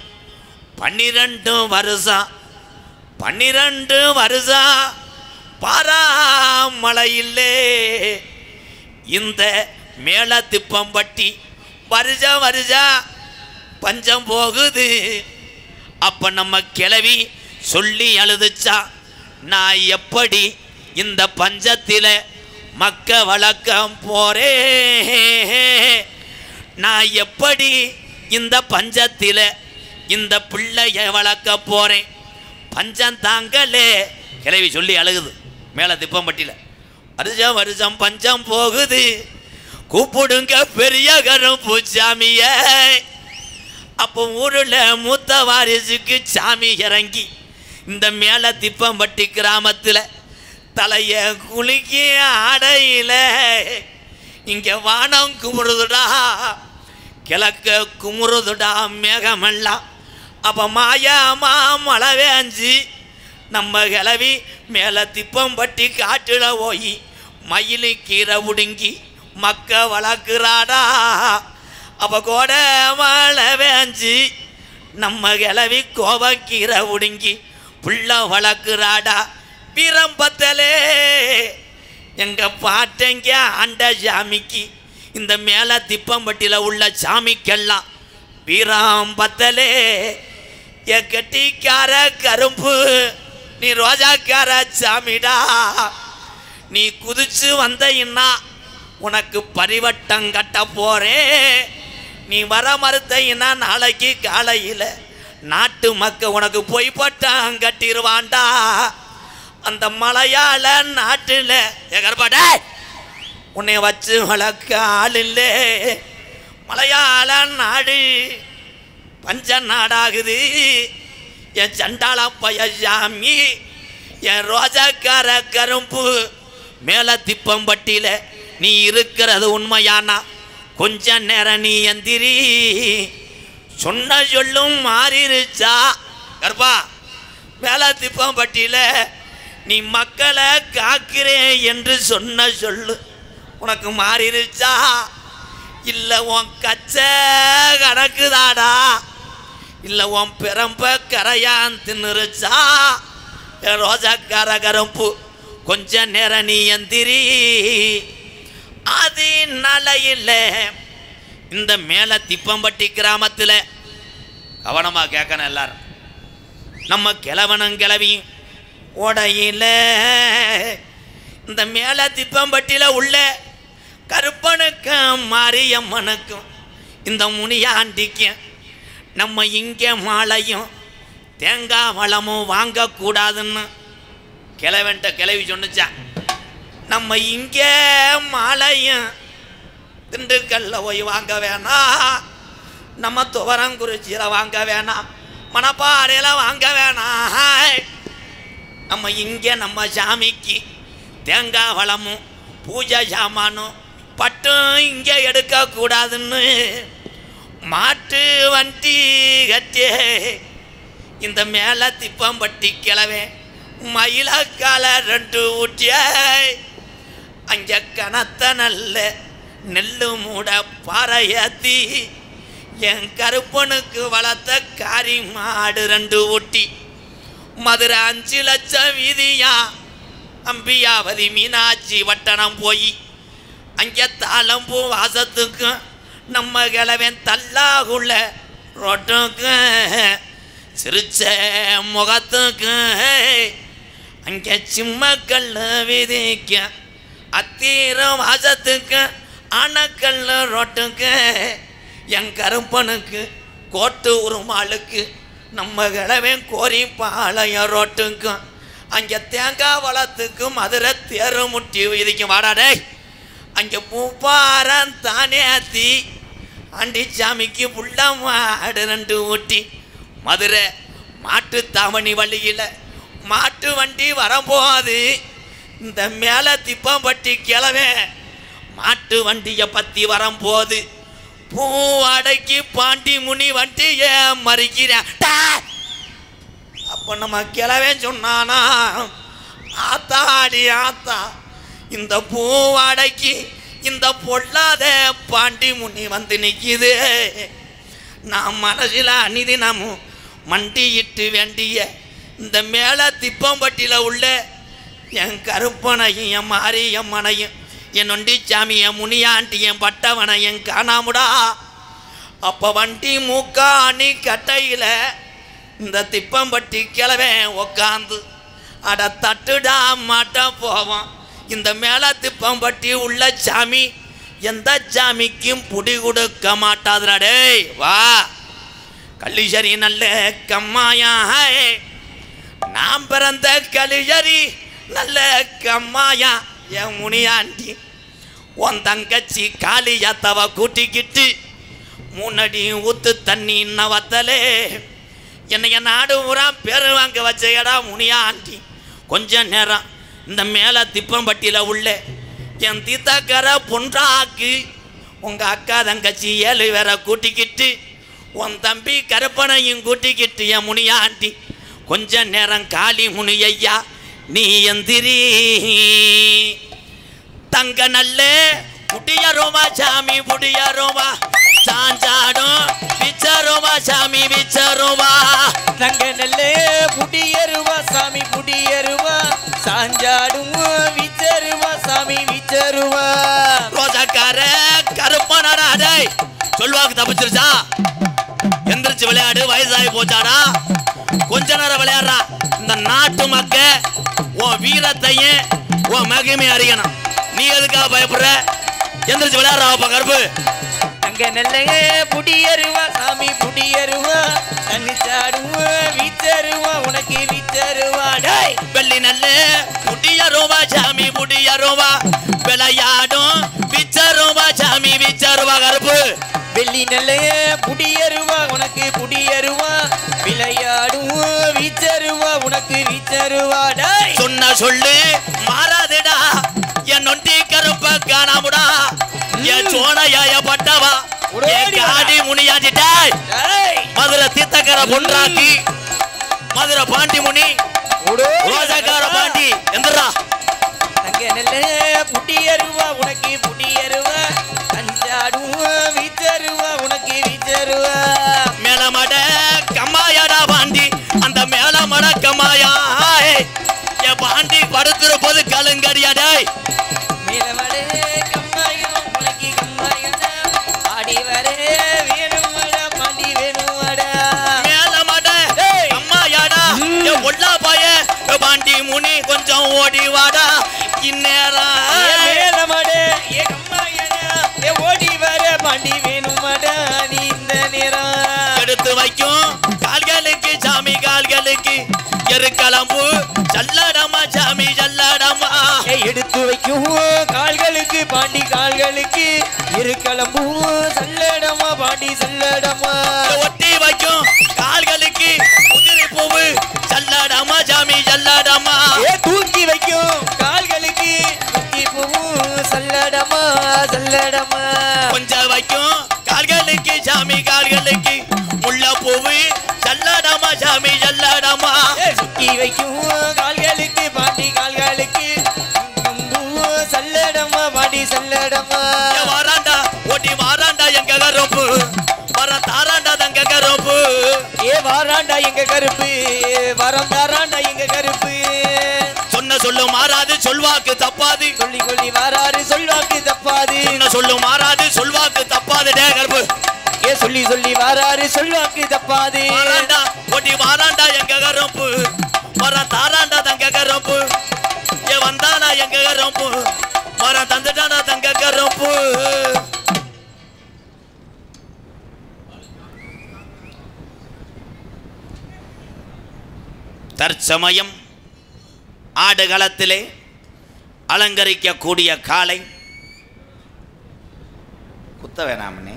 12 வருஷம் பாராமலையில்லே இந்த மேல திப்பம்பட்டி வருஷா பஞ்சம் போகுது. அப்ப நம்ம கிளவி சொல்லி அழுதுச்சா, நான் எப்படி இந்த பஞ்சத்தில மக்க வளர்க்கம் போறேன், நான் எப்படி இந்த பஞ்சத்தில இந்த பிள்ளைய வளர்க்க போறேன், பஞ்சம் தாங்களே. கிளவி சொல்லி அழுகுது மேல திப்பம்பட்டியில. வருஷம் பஞ்சம் போகுது, கூப்பிடுங்க பெரிய கருப்பு சாமிய. அப்போ ஊருல மூத்த வாரிசுக்கு சாமி இறங்கி இந்த மேல திப்பம்பட்டி கிராமத்துல தலைய குலுக்கி ஆடையில இங்க வானம் குமுறுதுடா, கிழக்க குமுறுதுடா மேகமெல்லாம். அப்ப மாயாமா மழை வேஞ்சி நம்ம கிளவி மேல திப்பம்பட்டி காட்டுல போய் மயிலு கீரை உடுங்கி மக்க வளர்க்குறாடா. அப்ப கோட மழை வேஞ்சி நம்ம கிளவி கோவக்கீரை உடுங்கி புள்ள வளர்க்குறாடா. வீரம்பத்தலே எங்க பாட்டங்க ஆண்ட சாமிக்கு இந்த மேல திப்பம்பட்டியில உள்ள சாமிக்கெல்லாம் வீரம்பத்தலே கட்டிக்கார கரும்பு நீ ரோஜாக்கார சாமிடா. நீ குதிச்சு வந்தீன்னா உனக்கு பரிவட்டம் கட்ட போறேன். நீ வர மறுத்தீன்னா நாளைக்கு காலையில் நாட்டு மக்கள் உனக்கு பொய்பட்டம் கட்டிடுவான்டா. அந்த மலையாள நாட்டில் எகர்பாட உன்னை வச்சு வளர்க்க ஆள் இல்லை. மலையாள நாடு பஞ்ச நாடாகுது. என் சண்டாள பைய சாமி, என் ரோஜாக்கார கரும்பு மேல திப்பம்பட்டியில நீ இருக்கிறது உண்மையானா கொஞ்ச நேரம் நீ எந்திரி. சொன்ன சொல்லும் மாறிருச்சா கருப்பா? மேல திப்பம்பட்டியில நீ மக்களை காக்கிறேன் என்று சொன்ன சொல்லு உனக்கு மாறிருச்சா? இல்லை உன் கச்ச கணக்குதாடா, இல்லை உன் பெரம்ப கரையான் தின்னுருச்சா? ரோஜாக்கார கரும்பு கொஞ்ச நேரம் நீ எந்திரி. அது நலையில் இந்த மேல திப்பம்பட்டி கிராமத்தில் கவனமாக கேட்கணும் எல்லாரும். நம்ம கிழவனும் கிளவியும் உடையில இந்த மேல திப்பம்பட்டியில் உள்ள கருப்பனுக்கும் மாரியம்மனுக்கும் இந்த முனியாண்டிக்கும் நம்ம இங்கே மாலையும் தேங்காய் வளமும் வாங்கக்கூடாதுன்னு கிழவன்ட்ட கிளவி சொன்னிச்சான். நம்ம இங்கே மாலையும் திண்டுக்கல்ல போய் வாங்க வேணாம், நம்ம துவரங்குறிச்சியில் வாங்க வேணாம், மணப்பாறையில் வாங்க வேணாம். நம்ம இங்கே நம்ம சாமிக்கு தேங்காய் வளமும் பூஜை சாமானும் பட்டும் இங்கே எடுக்கக்கூடாதுன்னு மாட்டு வண்டி கட்டி இந்த மேலே திப்பம்பட்டி கிளவே மயிலக்கால 2 ஊட்டிய அங்கே கனத்த நல்ல நெல்லு மூட பாறையாத்தி என் கருப்பனுக்கு வளர்த்த காரி மாடு 2 ஊட்டி மதுரை 5 லட்சம் வீதியா அம்பியாவதி மீனாட்சி வட்டணம் போய் அங்கே தாளம்பூ வாசத்துக்கும் நம்ம கிழவன் தல்லாகுள்ள ரோட்டுக்கும் சிரிச்ச முகத்துக்கும் அங்கே சிம்மக்கல் வீதிக்க அத்தீரம் வாசத்துக்கு ஆனக்கல் ரோட்டுக்கு என் கருப்பனுக்கு கோட்டு உருமாளுக்கு நம்ம கிழவன் கோரி பாளையம் ரோட்டுக்கும் அங்கே தேங்காய் வளத்துக்கு மதுரை தேரு முட்டி வீதிக்கும் வாடாடே. அங்கே பூப்பாரம் தானே ஆத்தி ஆண்டிச்சாமிக்கு புள்ள மாடு 2 ஊட்டி மதுரை மாட்டு தாமணி வழியில் மாட்டு வண்டி வரும்போது இந்த மேலே திப்பம்பட்டி கிழவே மாட்டு வண்டியை பற்றி வரும்போது பூவாடைக்கு பாண்டி முனி வண்டியை மறிக்கிறேன். அப்போ நம்ம கிழவே சொன்னானா, ஆத்தாடி ஆத்தா, இந்த பூவாடைக்கு இந்த பொல்லாத பாண்டி முனி வந்து நிற்கிது. நான் மனசில் அனிதினமும் மண்டியிட்டு வேண்டிய இந்த மேலே திப்பம்பட்டியில் உள்ள என் கருப்பனையும் என் மாரியம்மனையும் என் நொண்டிச்சாமி என் முனியாண்டி என் பட்டவனையும் காணாமுடா. அப்போ வண்டி மூக்காணி கட்டையில் இந்த திப்பம்பட்டி கிழவே உக்காந்து அட தட்டுடா மாட்ட போவான். இந்த மேலே திப்பம்பட்டி உள்ள சாமி எந்த சாமிக்கும் புடி கொடுக்க மாட்டாதுடே. வா கலிசரி நல்ல கம்மாயா, நான் பிறந்த கலிசரி நல்ல கம்மாயா. என் முனியாண்டி உன் தங்கச்சி காளியாத்தவ கூட்டிக்கிட்டு முன்னாடி ஊத்து தண்ணி வத்தலே என்னைய நாடு ஊரா பேரு வாங்க வச்சடா முனியாண்டி. கொஞ்ச நேரம் இந்த மேலே திப்பம்பட்டியில் உள்ள என் தீத்தாக்கார பொன்றாக்கு உங்கள் அக்கா தங்கச்சி 7 பேரை கூட்டிக்கிட்டு உன் தம்பி கருப்பனையும் கூட்டிக்கிட்டு என் முனியாண்டி கொஞ்ச நேரம் காளி முனியையா நீ எந்திரி. தங்க நல்ல புடியரோமா சாமி புடியரோமா, சாஞ்சாடும் விச்சரோமா சாமி விச்சரோமா. தங்க நல்ல புடியருவா சாமி புடியருவா, சாஞ்சாடும் விச்சருவா சாமி விச்சருவா. ரோஜாக்கார கருப்பனடா, டேய் சொல்வாக்கு தப்பிச்சிருச்சா? எந்திரிச்சு விளையாடு, வயசாகி போச்சாடா. கொஞ்ச நேரம் விளையாடுறா. இந்த நாட்டு மக்க உன் வீரத்தையும் உன் மகிமை அறியணும். நீ எதுக்காக பயப்படுற? எந்திரிச்சு விளையாடுறா கருப்பு. தங்க நல்ல புடியருவா சாமி புடியருவா, தனிச்சாடுவா விச்சருவா உனக்கு விச்சருவா. டேய் வெள்ளி நல்ல புடியருவா சாமி புடியருவா, விளையாடும் விச்சருவா சாமி விச்சருவா கருப்பு. வெள்ளி நல்ல புடியருவா உனக்கு புடியருவா, விளையாடும் விச்சருவா உனக்கு விச்சருவா. டேய் சொன்ன சொல்லு மாறாதுடா, என் நொண்டி கருப்ப காணாமுடா. என் சோனையாய பட்டவா என் காடி முனியாண்டிட்டாய். மதுரை தீத்தக்கர பொன்றாக்கி மதுரை பாண்டி முனி ரோஜாக்கார பாண்டி எந்திரா. தங்க நல்ல புடியருவா உனக்கு புடியருவா, அஞ்சாடுவா விச்சருவா உனக்கு விச்சருவா. மேலமட கம்மாயாடா பாண்டி, அந்த மேலமட கம்மாயா என் பாண்டி படுத்துற போது கலுங்கடியாடாய். மேலமடே கம்மாயம் உனக்கு கம்மாயடா, ஆடி வரே வேணுமடா பாண்டி வேணுமடா. மேலமட கம்மாயாடா என் பொல்லா பாய பாண்டி முனி கொஞ்சம் ஓடி வாடா. இந்நேரம் மேலமடே ஏ கம்மாயடா ஏ ஓடி வர பாண்டி வேணுமடா. நீ இந்த நேரம் எடுத்து வைக்கும் கால்களுக்கு சாமி கால்களுக்கு எருக்களம்பு சல்லடமா சாமி சல்லடமா. எடுத்து வைக்கும் கால்களுக்கு பாண்டி கால்களுக்கு இருக்கலம்பூ சல்லடமா பாண்டி சல்லடமா. ஒட்டி வைக்கும் கால்களுக்கு உதிரி பூவு சல்லடமா சாமி சல்லடமா. தூக்கி வைக்கும் கால்களுக்கு தூக்கி பூவும் சல்லடமா சல்லடமா. கொஞ்சம் வைக்கும் கால்களுக்கு சாமி கால்களுக்கு முள்ள பூவு சல்லடமா சாமி சல்லடமா. சுத்தி வைக்கும் கால்களுக்கு பாண்டி கால்களுக்கு சல்லடமா பாண்டி சல்லடமா. வாராண்டா ஓட்டி வாராண்டா எங்க கருப்பு, வர தாராண்டா தங்க கருப்பு. ஏ வாராண்டா எங்க கருப்பு, வரம் தாராண்டா எங்க கருப்பு. சொன்ன சொல்லு மாறாது சொல்வாக்கு தப்பாது, சொல்லி சொல்லி வராரு சொல்வாக்கு தப்பாது. சொன்ன சொல்லு மாறாது சொல்வாக்கு தப்பாது. டே கருப்பு ஏ சொல்லி சொல்லி வராரு சொல்வாக்கு தப்பாது. வாராண்டா ஓட்டி வாராண்டா எங்க கருப்பு, வர தாராண்டா தங்க கருப்பு. ஏ வந்தானா எங்க கருப்பு, வர தந்துட்டானா தங்க கருப்பு. தற்சமயம் ஆடுகளத்திலே அலங்கரிக்கக்கூடிய காளை. குத்த வேணாமண்ணே,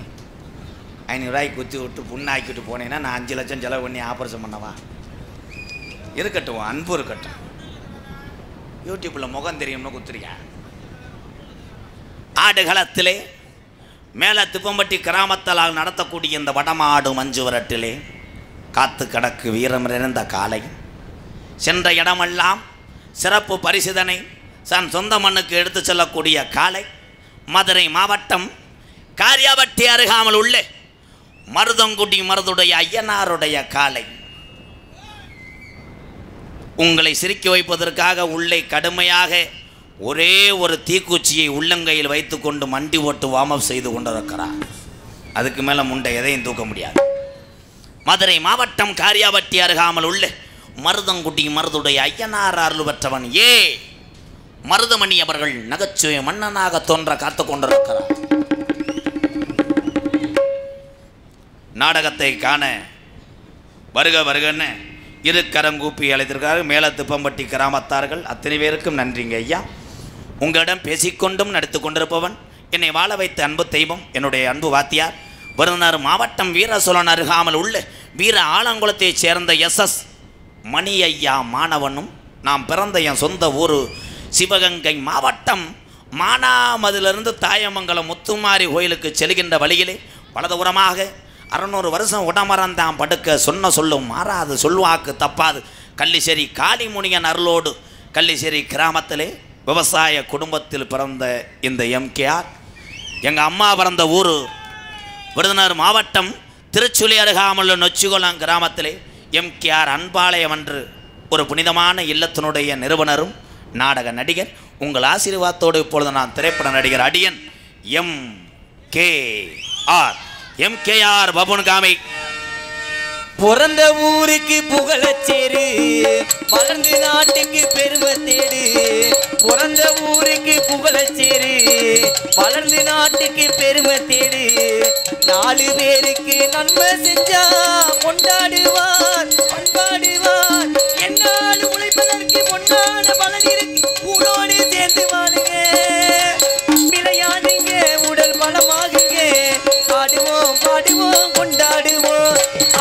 500 ரூபாய்க்கு குத்தி விட்டு புண்ணாக்கிட்டு போனேன்னா நான் 5 லட்சம் செலவு பண்ணி ஆபரேஷன் பண்ணவா? இருக்கட்டும், அன்பு இருக்கட்டும். யூடியூப்ல முகம் தெரியும்னு குத்துறியா? ஆடுகளத்திலே மேலே திப்பம்பட்டி கிராமத்தால் நடத்தக்கூடிய இந்த வடமாடு மஞ்சு விரட்டிலே காத்து கடக்கு வீரம் நிறைந்த காலை, சென்ற இடமெல்லாம் சிறப்பு பரிசுதனை தன் சொந்த மண்ணுக்கு எடுத்து செல்லக்கூடிய காலை, மதுரை மாவட்டம் காரியாபட்டி அருகாமல் உள்ள மருதங்குடி மருதுடைய ஐயனாருடைய காலை. உங்களை சிரிக்க வைப்பதற்காக உள்ளே கடுமையாக ஒரே ஒரு தீக்குச்சியை உள்ளங்கையில் வைத்து கொண்டு மண்டி ஓட்டு வார்ம் செய்து கொண்டிருக்கிறார். அதுக்கு மேலே முண்டை எதையும் தூக்க முடியாது. மதுரை மாவட்டம் காரியாபட்டி அருகாமல் உள்ள மருதங்குடி மருதுடைய ஐயனார் அருள் பெற்றவன் மருதமணி அவர்கள் நகைச்சுவை மன்னனாக தோன்ற காத்து கொண்டிருக்கிறார். நாடகத்தை காண வருக வருகன்னு இரு கரங்கூப்பி அழைத்திருக்காரு மேல திப்பம்பட்டி கிராமத்தார்கள். அத்தனை பேருக்கும் நன்றிங்க ஐயா. உங்களிடம் பேசிக்கொண்டும் நடித்து கொண்டிருப்பவன் என்னை வாழ வைத்த அன்பு தெய்வம், என்னுடைய அன்பு வாத்தியார், விருதுநகர் மாவட்டம் வீரசோழன் அருகாமல் உள்ள வீர ஆலங்குளத்தைச் சேர்ந்த SS மணி ஐயா மாணவனும். நாம் பிறந்த என் சொந்த ஊர் சிவகங்கை மாவட்டம் மானாமதிலிருந்து தாயமங்கலம் முத்துமாரி கோயிலுக்கு செல்கின்ற வழியிலே வலதுபுறமாக 600 வருஷம் உடமரந்தான் படுக்க சொன்ன சொல்லும் மாறாது சொல்வாக்கு தப்பாது கள்ளிசேரி காளிமுனியன் அருளோடு கள்ளிசேரி கிராமத்திலே விவசாய குடும்பத்தில் பிறந்த இந்த MKR. எங்கள் அம்மா பிறந்த ஊர் விருதுநகர் மாவட்டம் திருச்சுழி அருகாமல் நொச்சிகுளம் கிராமத்திலே MKR அன்பாலயம் என்று ஒரு புனிதமான இல்லத்தினுடைய நிறுவனரும் நாடக நடிகர். உங்கள் ஆசீர்வாதத்தோடு இப்பொழுது நான் திரைப்பட நடிகர் அடியன் MKR பபுன் காமை. பிறந்த ஊருக்கு புகழச்சேரு, வளர்ந்து நாட்டுக்கு பெருமை தேடு. பிறந்த ஊருக்கு புகழச்சேரு, வளர்ந்து நாட்டுக்கு பெருமை தேடு. 4 பேருக்கு நன்மை செஞ்சா கொண்டாடுவார் கொண்டாடுவார். என்னாலும் உழைப்பதற்கு பொன்னான பலன் இருக்கு. ஊரோடு சேர்ந்து வாழுங்க, விளையாடுங்க, உடல் பலமாகுங்க. பாடுவோம் பாடுவோம் கொண்டாடுவோம்,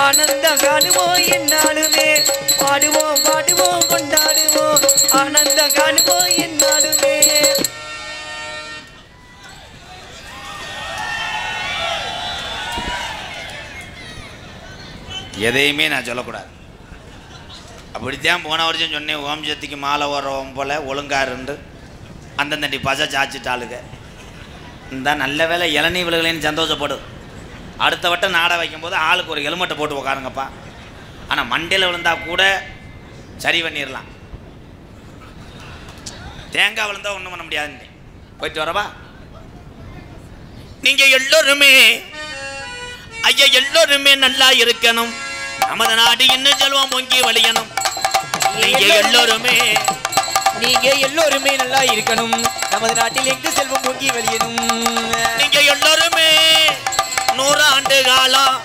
ஆனந்தம் காணுவோம் என்னாலுமே. பாடுவோம் பாடுவோம் கொண்டாடுவோம், ஆனந்தம் காணுவோம் என்னாலுமே. எதையுமே நான் சொல்லக்கூடாது. அப்படித்தான் போன வருஷம் சொன்னேன், ஓம் சக்திக்கு மாலை வர்றவன் போல் ஒழுங்காருண்டு அந்தந்தண்டி பசை சாச்சிட்டாளுங்க. இந்த நல்ல வேலை இளநீ விழுகலைன்னு சந்தோஷப்படும். அடுத்த வட்டம் நாடை வைக்கும்போது ஆளுக்கு ஒரு ஹெல்மெட்டை போட்டு உட்காருங்கப்பா. ஆனால் மண்டையில் விழுந்தால் கூட சரி பண்ணிடலாம், தேங்காய் விழுந்தால் ஒன்றும் பண்ண முடியாதுன்னு போயிட்டு வரவா. நீங்கள் எல்லோருமே ஐயா எல்லோருமே நல்லா இருக்கணும், நமது நாடு இன்னும் செல்வம் பொங்கி வழியணும். நீங்க எல்லோருமே நல்லா இருக்கணும், நமது நாட்டில் எங்கு செல்வம் பொங்கி வழியணும். நீங்க எல்லோருமே 100 ஆண்டு காலம்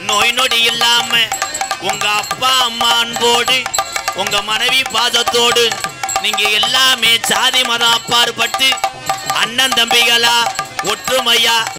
நோய் நொடி இல்லாம உங்க அப்பா அம்மா அன்போடு உங்க மனைவி பாசத்தோடு நீங்க எல்லாமே சாதி மதம் அப்பாற்பட்டு அண்ணன் தம்பிகளா ஒற்றுமையா